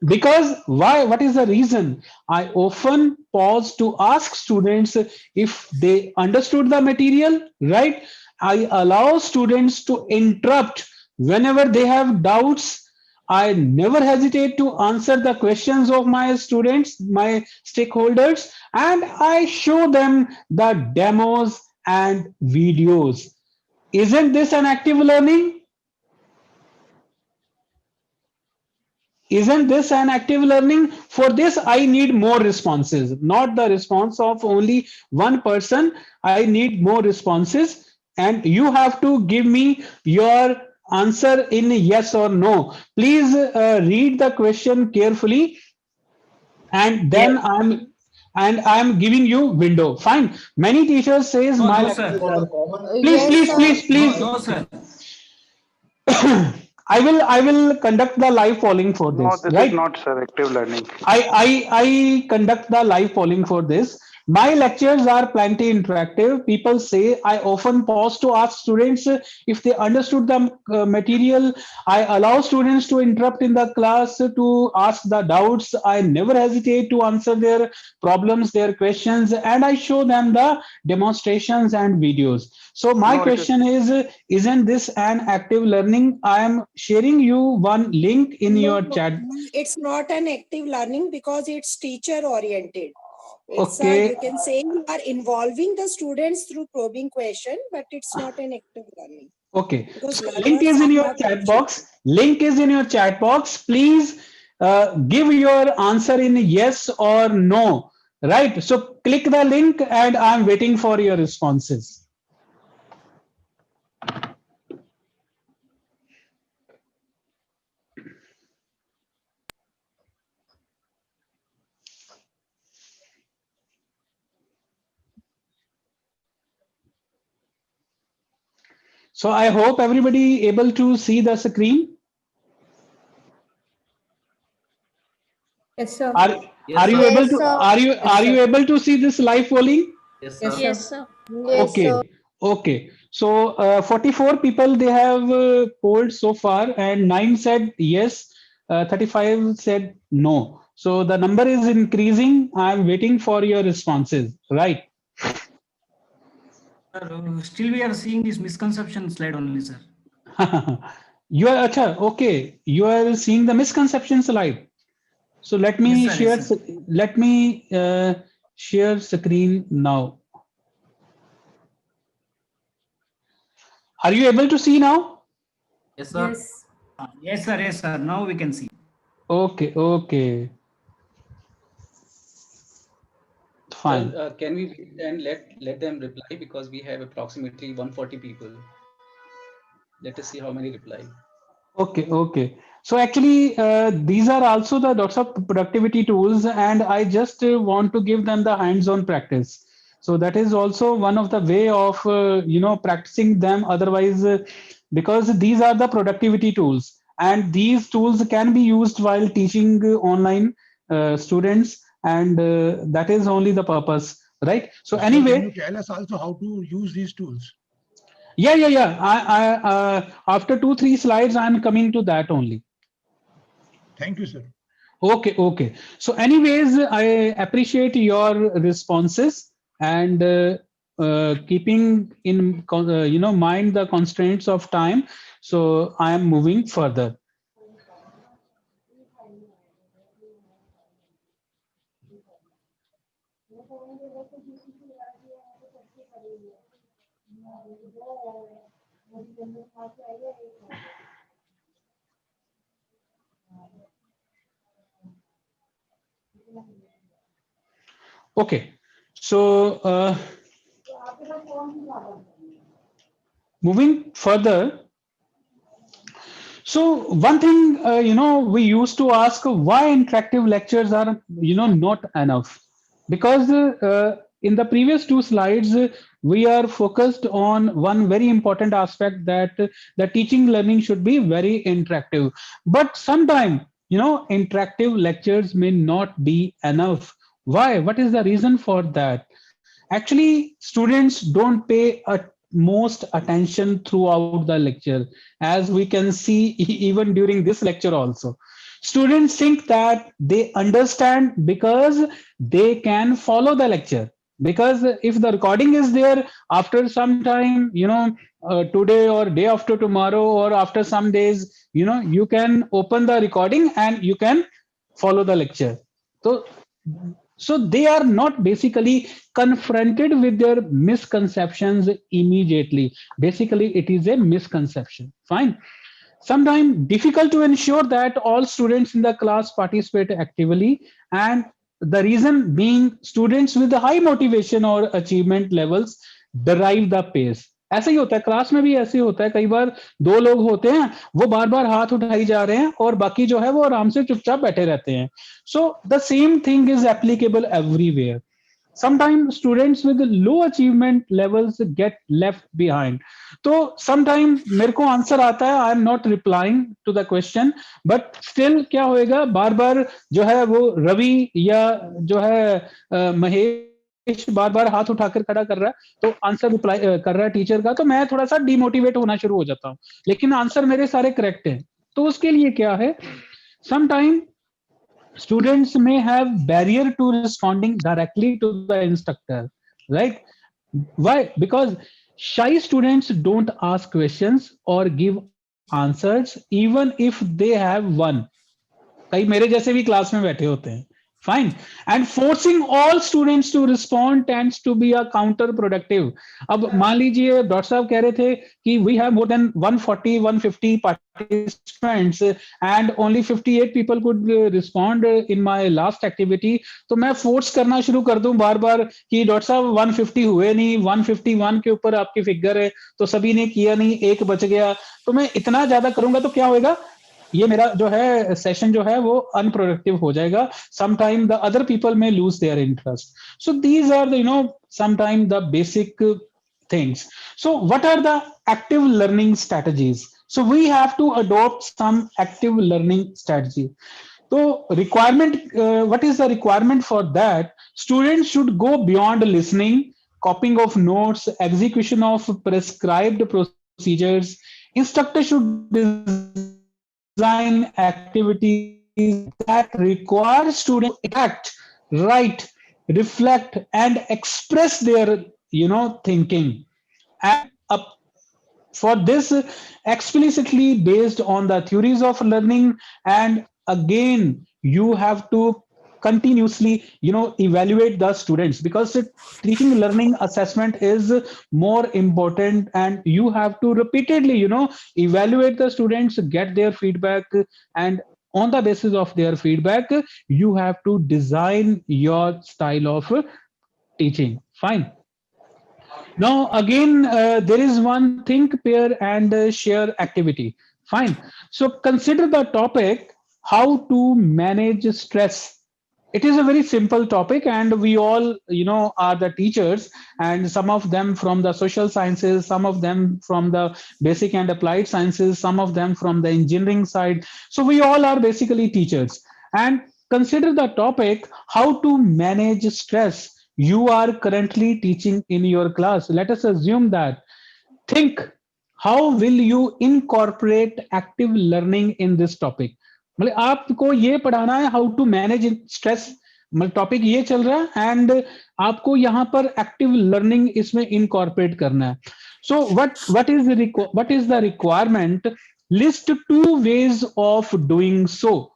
because why? What is the reason? I often pause to ask students if they understood the material, right? I allow students to interrupt whenever they have doubts. I never hesitate to answer the questions of my students, my stakeholders, and I show them the demos and videos. Isn't this an active learning? Isn't this an active learning? For this, I need more responses, not the response of only one person. I need more responses, and you have to give me your answer in yes or no. Please read the question carefully, and then I'm giving you window. Fine. Many teachers says No, my no, sir. please, Yes, please, sir. please, No, sir. I will conduct the live polling for No, this, this is right? not selective learning. I conduct the live polling for this. My lectures are plenty interactive. People say I often pause to ask students if they understood the material. I allow students to interrupt in the class to ask the doubts. I never hesitate to answer their problems, their questions, and I show them the demonstrations and videos. So my No, it is. question is, isn't this an active learning? I am sharing you one link in No, your chat. it's not an active learning because it's teacher oriented. It's Okay, you can say you are involving the students through probing question, but it's not an active learning okay. because So link learners is in are your not chat teaching. box. Link is in your chat box. Please give your answer in yes or no. Right. So click the link and I'm waiting for your responses. So I hope everybody able to see the screen. Yes, sir. Are Yes, you sir. able Yes, to sir. are you able to see this live polling? Yes, Yes, sir. sir. Yes, sir. Yes, Okay, sir. okay. So 44 people they have polled so far, and 9 said yes, 35 said no. So the number is increasing. I'm waiting for your responses. Right. Sir, still we are seeing this misconception slide only, sir. You are acha, okay. You are seeing the misconception slide. So let Yes, me sir. share. Yes, sir. Let me share screen now. Are you able to see now? Yes, sir. Yes. Yes, sir. Yes, sir. Now we can see. Okay, okay, fine. Sir, can we wait and let them reply because we have approximately 140 people. Let us see how many reply. Okay, okay. So actually, these are also the lots of productivity tools, and I just want to give them the hands-on practice. So that is also one of the way of practicing them. Otherwise, because these are the productivity tools, and these tools can be used while teaching online students, and that is only the purpose, right? So Sir, can anyway, you tell us also how to use these tools? yeah. After 2-3 slides, I'm coming to that only. Thank you, sir. Okay, okay. So anyways, I appreciate your responses, and keeping in mind the constraints of time. So I am moving further. Okay, so moving further. So one thing, we used to ask why interactive lectures are, not enough. Because in the previous 2 slides, we are focused on one very important aspect, that the teaching learning should be very interactive. But sometimes, interactive lectures may not be enough. Why? What is the reason for that? Actually, students don't pay most attention throughout the lecture, as we can see even during this lecture also. Students think that they understand because they can follow the lecture, because if the recording is there after some time, today or day after tomorrow or after some days, you can open the recording and you can follow the lecture. So they are not basically confronted with their misconceptions immediately. Basically, it is a misconception. Fine. Sometimes difficult to ensure that all students in the class participate actively, and the reason being students with the high motivation or achievement levels derive the pace. ऐसा ही होता है, class में भी ऐसे ही होता है, कई बार दो लोग होते हैं, वो बार बार हाथ उठाई जा रहे हैं और बाकी जो है वो आराम से चुपचाप बैठे रहते हैं. So the same thing is applicable everywhere. Sometimes students with low achievement levels get left behind. तो sometimes मेरे को आंसर आता है, I am not replying to the question, but still क्या होएगा, बार बार जो है वो रवि या जो है महेश बार बार हाथ उठाकर खड़ा कर रहा है, तो आंसर रिप्लाई कर रहा है टीचर का, तो मैं थोड़ा सा डिमोटिवेट होना शुरू हो जाता हूँ, लेकिन आंसर मेरे सारे करेक्ट हैं. तो उसके लिए क्या है, sometime students may have barrier to responding directly to the instructor, right? Why? Because shy students don't ask questions or give answers even if they have one. कई मेरे जैसे भी क्लास में बैठे होते हैं. Fine. And forcing all students to respond tends to be a counterproductive. अब मान लीजिए डॉक्टर साहब कह रहे थे कि we have more than 140-150 participants and only 58 people could respond in my last activity. तो मैं फोर्स करना शुरू कर दूं बार बार कि डॉक्टर साहब 150 हुए नहीं, 151 के ऊपर आपकी फिगर है, तो सभी ने किया नहीं, एक बच गया, तो मैं इतना ज्यादा करूंगा तो क्या होएगा, ये मेरा जो है सेशन जो है वो अनप्रोडक्टिव हो जाएगा. Sometime the other people may lose their interest. So these are the sometime the basic things. So what are the active learning strategies? So we have to adopt some active learning strategy. So requirement, what is the requirement for that? Students should go beyond listening, copying of notes, execution of prescribed procedures. Instructor should design activities that require students to act, write, reflect, and express their thinking. And for this, explicitly based on the theories of learning, and again you have to continuously evaluate the students, because teaching learning assessment is more important, and you have to repeatedly evaluate the students, get their feedback, and on the basis of their feedback you have to design your style of teaching. Fine. Now again there is one think, pair, and share activity. Fine. So consider the topic, how to manage stress. It is a very simple topic, and we all are the teachers, and some of them from the social sciences, some of them from the basic and applied sciences, some of them from the engineering side. So we all are basically teachers. And consider the topic, how to manage stress. You are currently teaching in your class. Let us assume that. Think, how will you incorporate active learning in this topic? मतलब आपको ये पढ़ाना है how to manage stress, मतलब topic ये चल रहा है, एंड आपको यहाँ पर एक्टिव लर्निंग इसमें इनकॉर्पोरेट करना है. So what is the requirement? List 2 ways of doing so.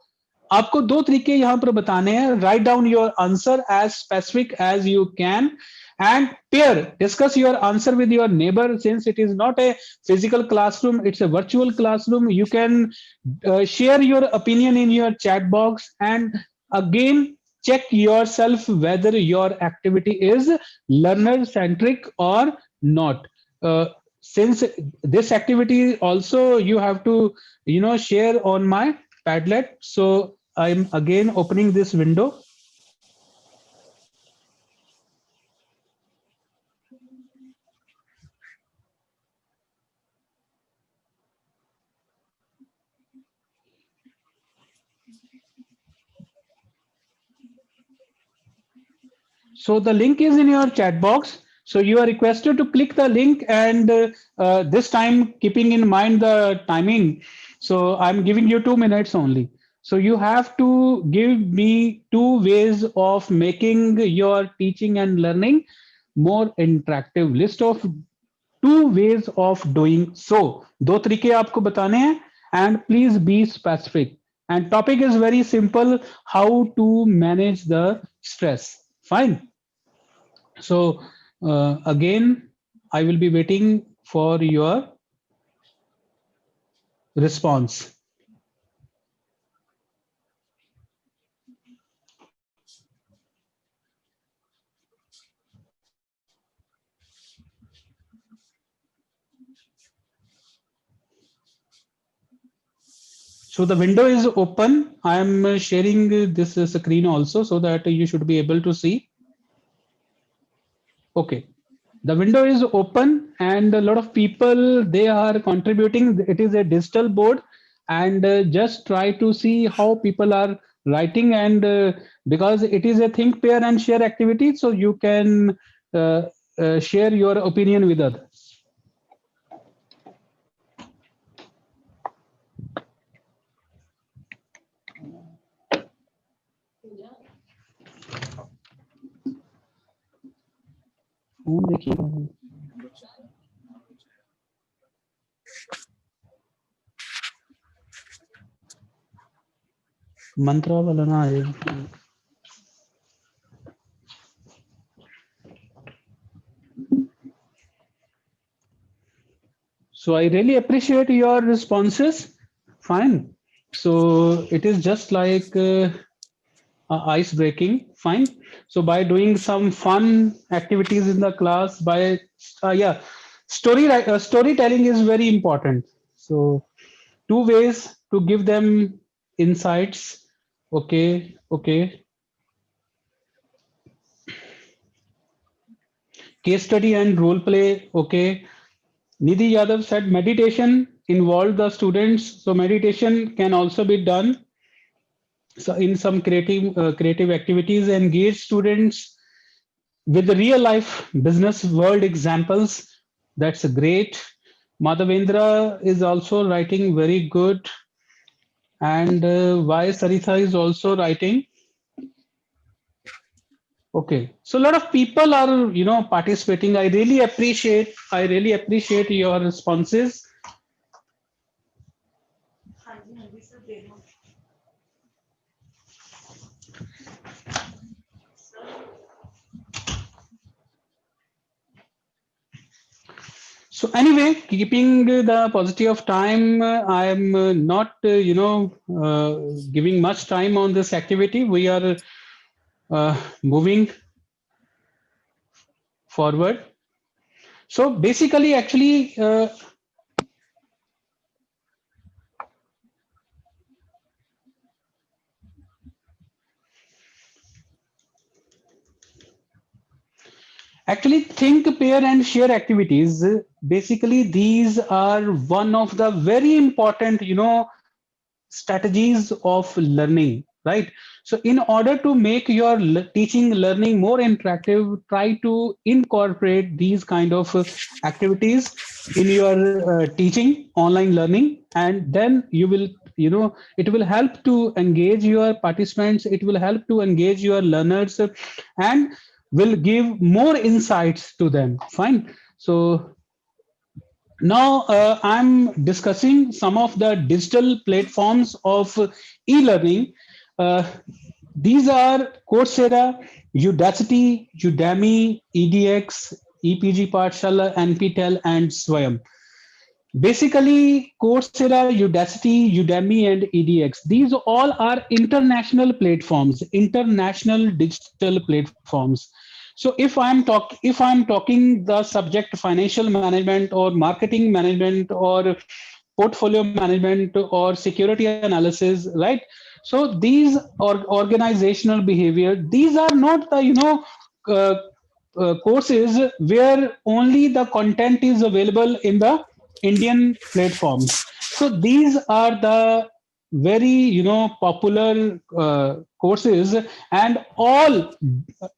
आपको 2 तरीके यहाँ पर बताने हैं. Write down your answer as specific as you can, and pair, discuss your answer with your neighbor. Since it is not a physical classroom, it's a virtual classroom, you can share your opinion in your chat box, and again check yourself whether your activity is learner centric or not. Since this activity also you have to share on my Padlet, so I'm again opening this window. So the link is in your chat box. So you are requested to click the link, and this time keeping in mind the timing. So I'm giving you 2 minutes only. So you have to give me 2 ways of making your teaching and learning more interactive. List of 2 ways of doing so. 2 तरीके आपको बताने हैं, and please be specific. And topic is very simple, how to manage the stress. Fine. So again, I will be waiting for your response. So the window is open. I am sharing this screen also so that you should be able to see. Okay. The window is open and a lot of people, they are contributing. It is a digital board, and just try to see how people are writing, and because it is a think, pair and share activity, so you can share your opinion with others. मंत्रा वाला ना आए. So I really appreciate your responses. Fine. So it is just like ice breaking. Fine. So by doing some fun activities in the class, by yeah, storytelling is very important. So 2 ways to give them insights. Okay. Okay. Case study and role play. Okay. Nidhi Yadav said meditation involved the students. So meditation can also be done. So in some creative activities, engage students with the real life business world examples. That's great. Madhavendra is also writing very good. And Y Saritha is also writing. Okay, so a lot of people are, participating. I really appreciate your responses. So anyway, keeping the positivity of time, I am not, giving much time on this activity. We are moving forward. So basically, actually, think, pair and share activities. Basically, these are one of the very important, strategies of learning, right? So in order to make your teaching learning more interactive, try to incorporate these kind of activities in your teaching, online learning, and then you will, it will help to engage your participants, it will help to engage your learners, and will give more insights to them. Fine. So now I'm discussing some of the digital platforms of e-learning. These are Coursera, Udacity, Udemy, edX, EPG Pathshala, NPTEL, and Swayam. Basically, Coursera, Udacity, Udemy, and edX. These all are international platforms, international digital platforms. So if I'm talking the subject financial management or marketing management or portfolio management or security analysis, right? So these are organizational behavior. These are not the courses where only the content is available in the Indian platforms. So these are the very popular courses, and all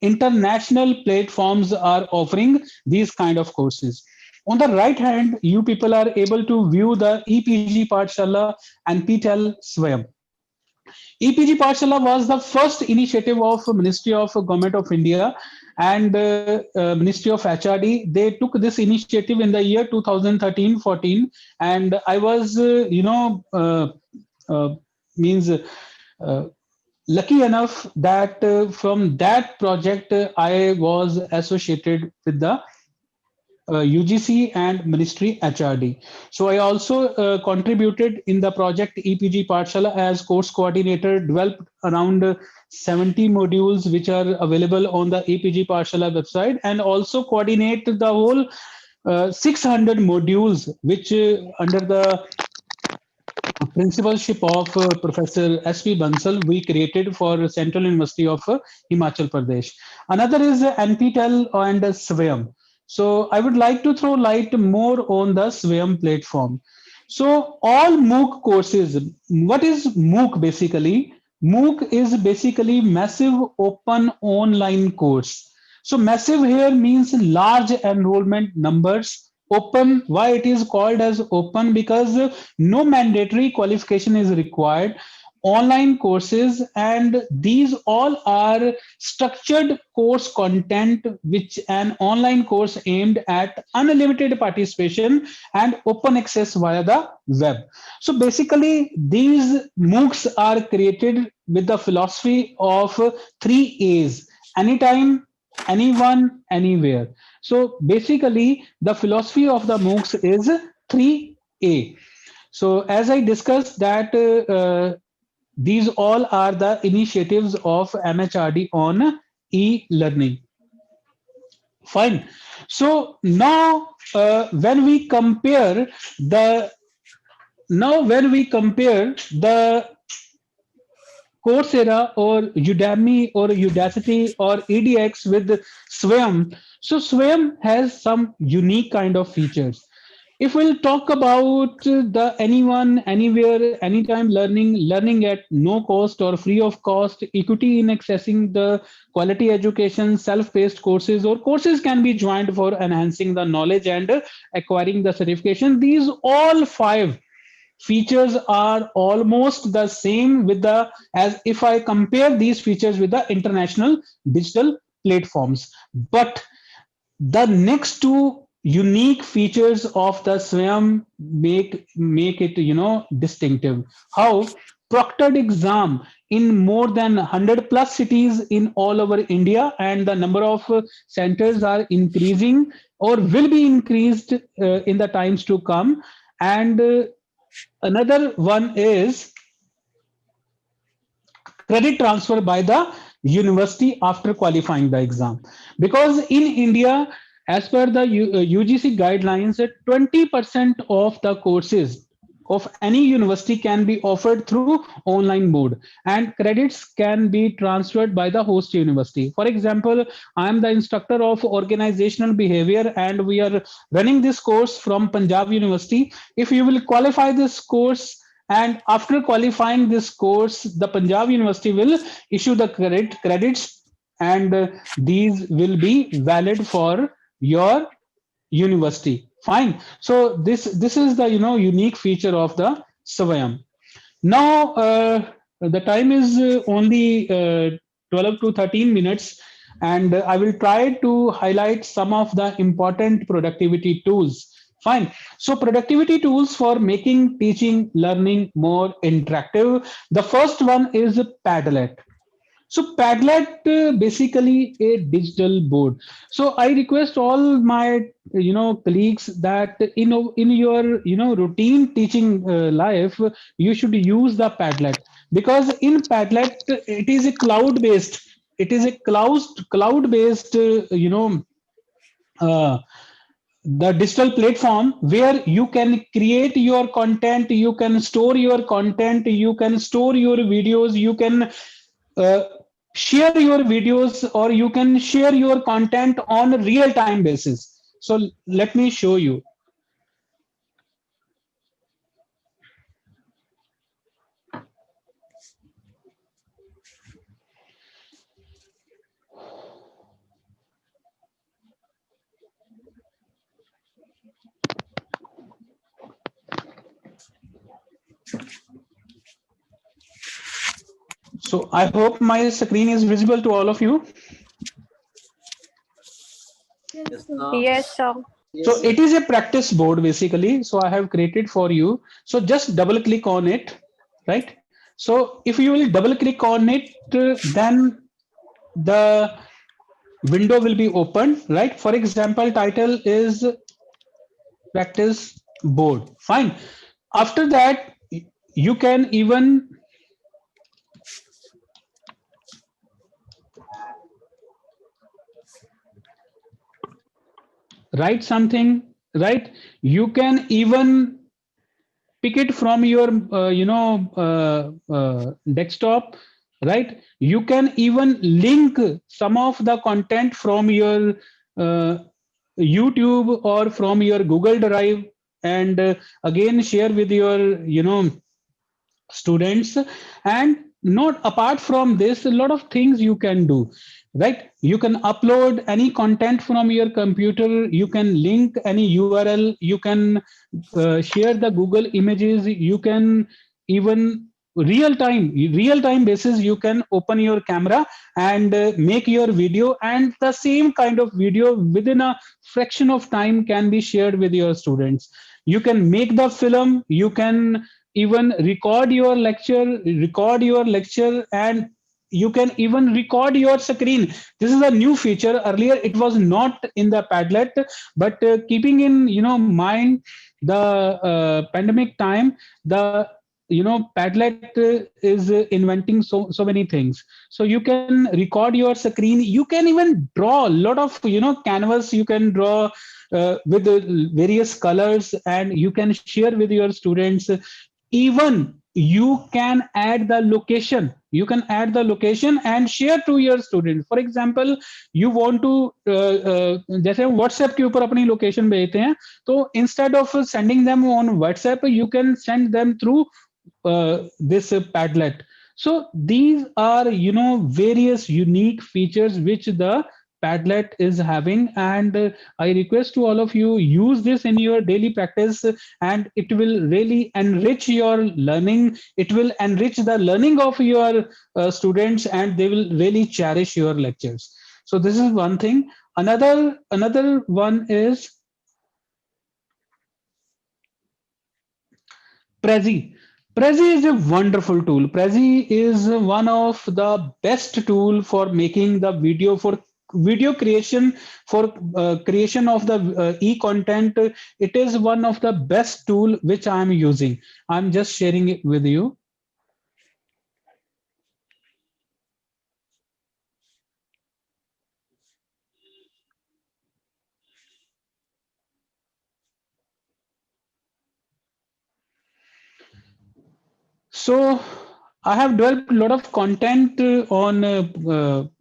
international platforms are offering these kind of courses. On the right hand, you people are able to view the EPG Pathshala and NPTEL Swayam. EPG Pathshala was the first initiative of Ministry of Government of India and Ministry of HRD. They took this initiative in the year 2013-14, and I was, means lucky enough that from that project I was associated with the UGC and Ministry HRD. So I also contributed in the project EPG Pathshala as course coordinator, developed around 70 modules which are available on the EPG Pathshala website, and also coordinate the whole 600 modules which under the principalship of Professor S.V. Bansal, we created for Central University of Himachal Pradesh. Another is NPTEL and SWAYAM. So I would like to throw light more on the SWAYAM platform. So all MOOC courses, what is MOOC basically? MOOC is basically massive open online course. So massive here means large enrollment numbers. Open, why it is called as open? Because no mandatory qualification is required, online courses, and these all are structured course content which an online course aimed at unlimited participation and open access via the web. So basically these MOOCs are created with the philosophy of 3 A's: anytime, anyone, anywhere. So basically the philosophy of the MOOCs is 3A. So as I discussed that these all are the initiatives of MHRD on e-learning. Fine. So now when we compare the Coursera or Udemy or Udacity or EDX with Swayam, so Swayam has some unique kind of features. If we'll talk about the anyone, anywhere, anytime learning at no cost or free of cost, equity in accessing the quality education, self-paced courses, or courses can be joined for enhancing the knowledge and acquiring the certification. These all 5 features are almost the same with the, as if I compare these features with the international digital platforms. But the next 2 unique features of the Swayam make it distinctive. How? Proctored exam in more than 100 plus cities in all over India, and the number of centers are increasing or will be increased in the times to come. And another one is credit transfer by the university after qualifying the exam, because in India, as per the UGC guidelines, 20% of the courses of any university can be offered through online mode, and credits can be transferred by the host university. For example, I am the instructor of organizational behavior and we are running this course from Punjab University. If you will qualify this course, and after qualifying this course, the Punjab University will issue the credits, and these will be valid for your university. Fine. So this is the unique feature of the Swayam. Now the time is only 12 to 13 minutes, and I will try to highlight some of the important productivity tools. Fine. So productivity tools for making teaching learning more interactive. The first one is Padlet. So Padlet basically a digital board. So I request all my colleagues that in your routine teaching life, you should use the Padlet, because in Padlet it is a cloud based. It is a cloud based uh, the digital platform where you can create your content, you can store your content, you can store your videos, you can uh, share your videos, or you can share your content on a real time basis. So let me show you. So I hope my screen is visible to all of you. Yes, sir. Yes, sir. So Yes, it is a practice board basically. So I have created for you. So just double click on it, right? So if you will double click on it, then the window will be open, right? For example, title is practice board. Fine. After that, you can even write something, right? You can even pick it from your desktop, right? You can even link some of the content from your uh, YouTube or from your Google Drive, and again share with your students. And not apart from this, a lot of things you can do, right? You can upload any content from your computer, you can link any URL, you can share the Google images, you can even real time basis, you can open your camera and make your video, and the same kind of video within a fraction of time can be shared with your students. You can make the film, you can even record your lecture, and you can even record your screen. This is a new feature. Earlier it was not in the Padlet, but keeping in mind the pandemic time, the Padlet is inventing so many things. So you can record your screen, you can even draw a lot of canvas, you can draw with various colors, and you can share with your students. Even you can add the location, and share to your students. For example, you want to जैसे हम WhatsApp के ऊपर अपनी location भेजते हैं, तो instead of sending them on WhatsApp, you can send them through this Padlet. So these are various unique features which the Padlet is having, and I request to all of you, use this in your daily practice, and it will really enrich your learning. It will enrich the learning of your students, and they will really cherish your lectures. So this is one thing. Another one is Prezi. Prezi is a wonderful tool. Prezi is one of the best tool for making the video, for video creation, for creation of the e-content. It is one of the best tool which I am using. I'm just sharing it with you. So I have developed a lot of content on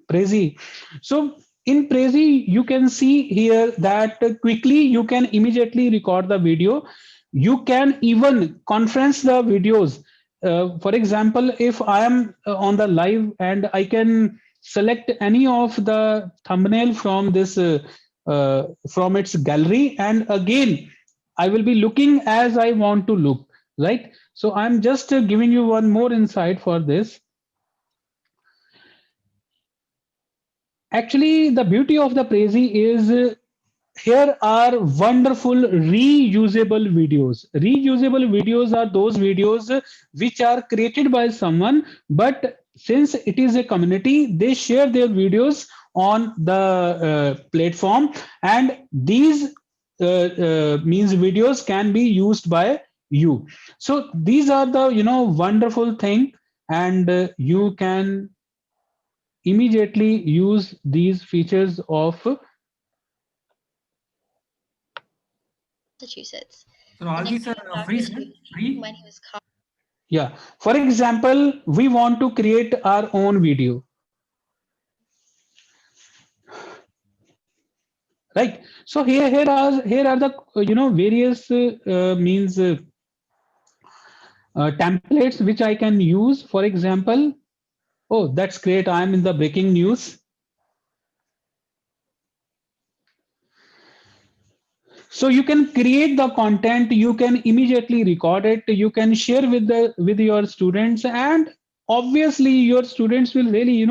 Prezi. So in Prezi, you can see here that quickly you can immediately record the video. You can even conference the videos. For example, if I am on the live and I can select any of the thumbnail from this from its gallery, and again I will be looking as I want to look, right? So I'm just giving you one more insight for this. Actually, the beauty of the Prezi is here are wonderful reusable videos. Reusable videos are those videos which are created by someone, but since it is a community, they share their videos on the platform, and these means videos can be used by you. So these are the wonderful thing, and you can immediately use these features of Massachusetts. So all these are free, sir? Free? When he was caught. Yeah. For example, we want to create our own video. Right. So here are the various means templates which I can use. For example, oh, that's great. I'm in the breaking news. So you can create the content, you can immediately record it, you can share with your students, and obviously your students will really,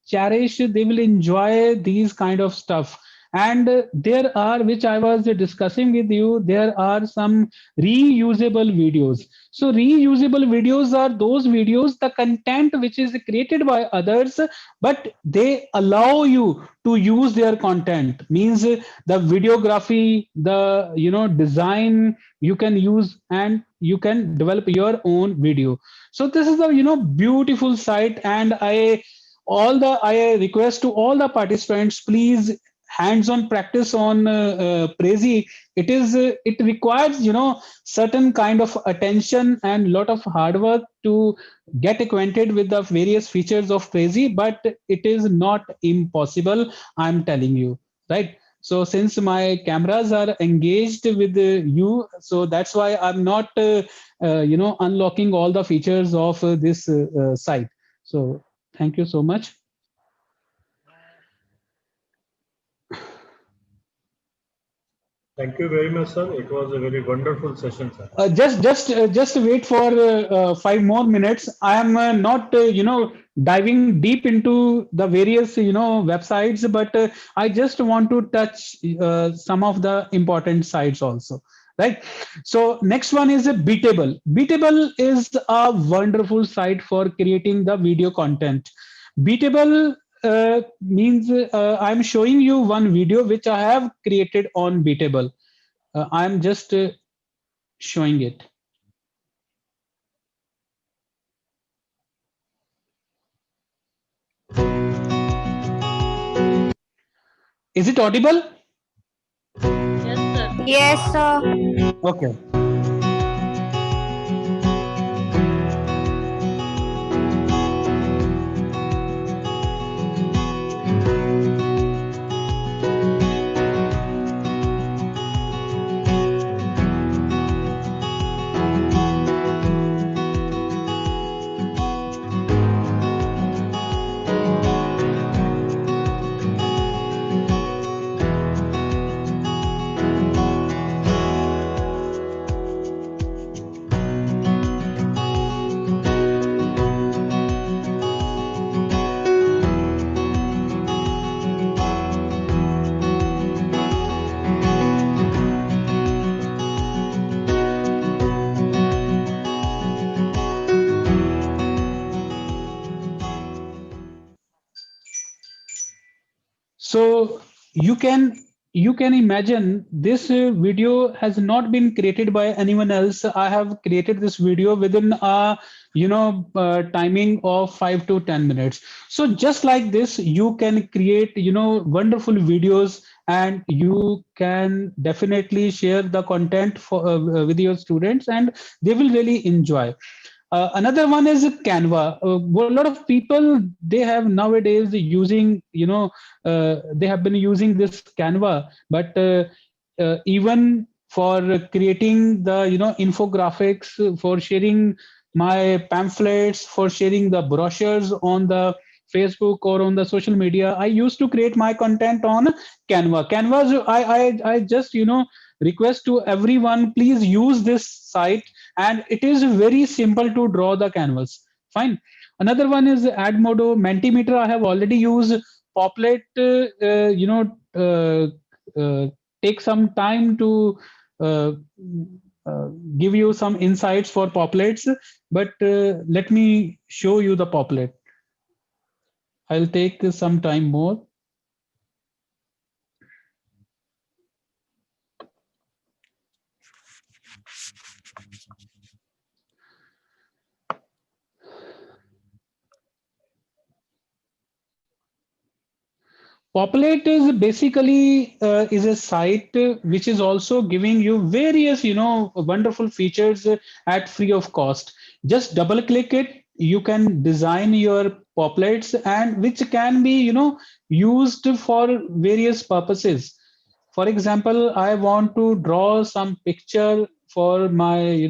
cherish, they will enjoy these kind of stuff. And there are, which I was discussing with you, there are some reusable videos. So reusable videos are those videos, the content which is created by others, but they allow you to use their content. Means the videography, the design you can use, and you can develop your own video. So this is a beautiful site, and I request to all the participants, please hands-on practice on Prezi. It requires certain kind of attention and lot of hard work to get acquainted with the various features of Prezi, but it is not impossible, I'm telling you, right? So since my cameras are engaged with you, so that's why I'm not unlocking all the features of this site. So thank you so much. Thank you very much, sir. It was a very wonderful session, sir. Just wait for 5 more minutes. I am not diving deep into the various websites, but I just want to touch some of the important sites also. Right. So next one is Beatable. Beatable is a wonderful site for creating the video content. Beatable means I'm showing you one video which I have created on Beatable. I'm just showing it. Is it audible? Yes, sir. Okay. So you can imagine this video has not been created by anyone else. I have created this video within a timing of 5 to 10 minutes. So just like this, you can create wonderful videos, and you can definitely share the content for with your students, and they will really enjoy. Another one is Canva. A lot of people, they have nowadays using, they have been using this Canva, but even for creating the, infographics, for sharing my pamphlets, for sharing the brochures on the Facebook or on the social media, I used to create my content on Canva. Canva, I just, request to everyone, please use this site, and it is very simple to draw the canvas. Fine. Another one is Admodo. Mentimeter I have already used. Poplet, take some time to uh, uh, give you some insights for Poplets, but let me show you the Poplet. I'll take some time more. Populate is basically is a site which is also giving you various, wonderful features at free of cost. Just double click it. You can design your poplets, and which can be, used for various purposes. For example, I want to draw some picture for my,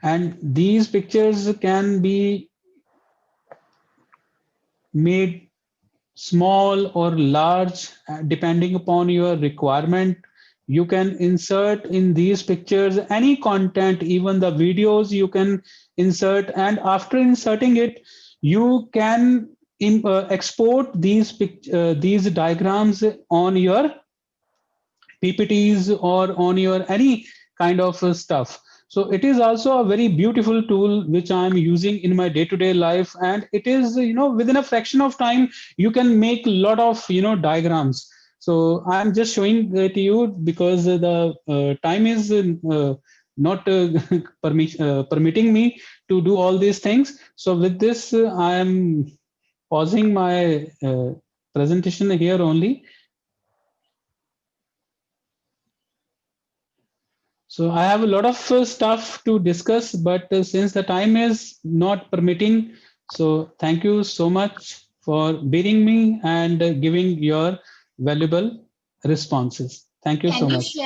and these pictures can be made small or large, depending upon your requirement. You can insert in these pictures any content, even the videos you can insert, and after inserting it, you can export these diagrams on your PPTs or on your any kind of stuff. So it is also a very beautiful tool which I'm using in my day-to-day life, and it is, within a fraction of time you can make a lot of diagrams. So I'm just showing it to you because the time is not permitting me to do all these things. So with this, I am pausing my presentation here only. So I have a lot of stuff to discuss, but since the time is not permitting, so thank you so much for bearing me and giving your valuable responses. Thank you so much.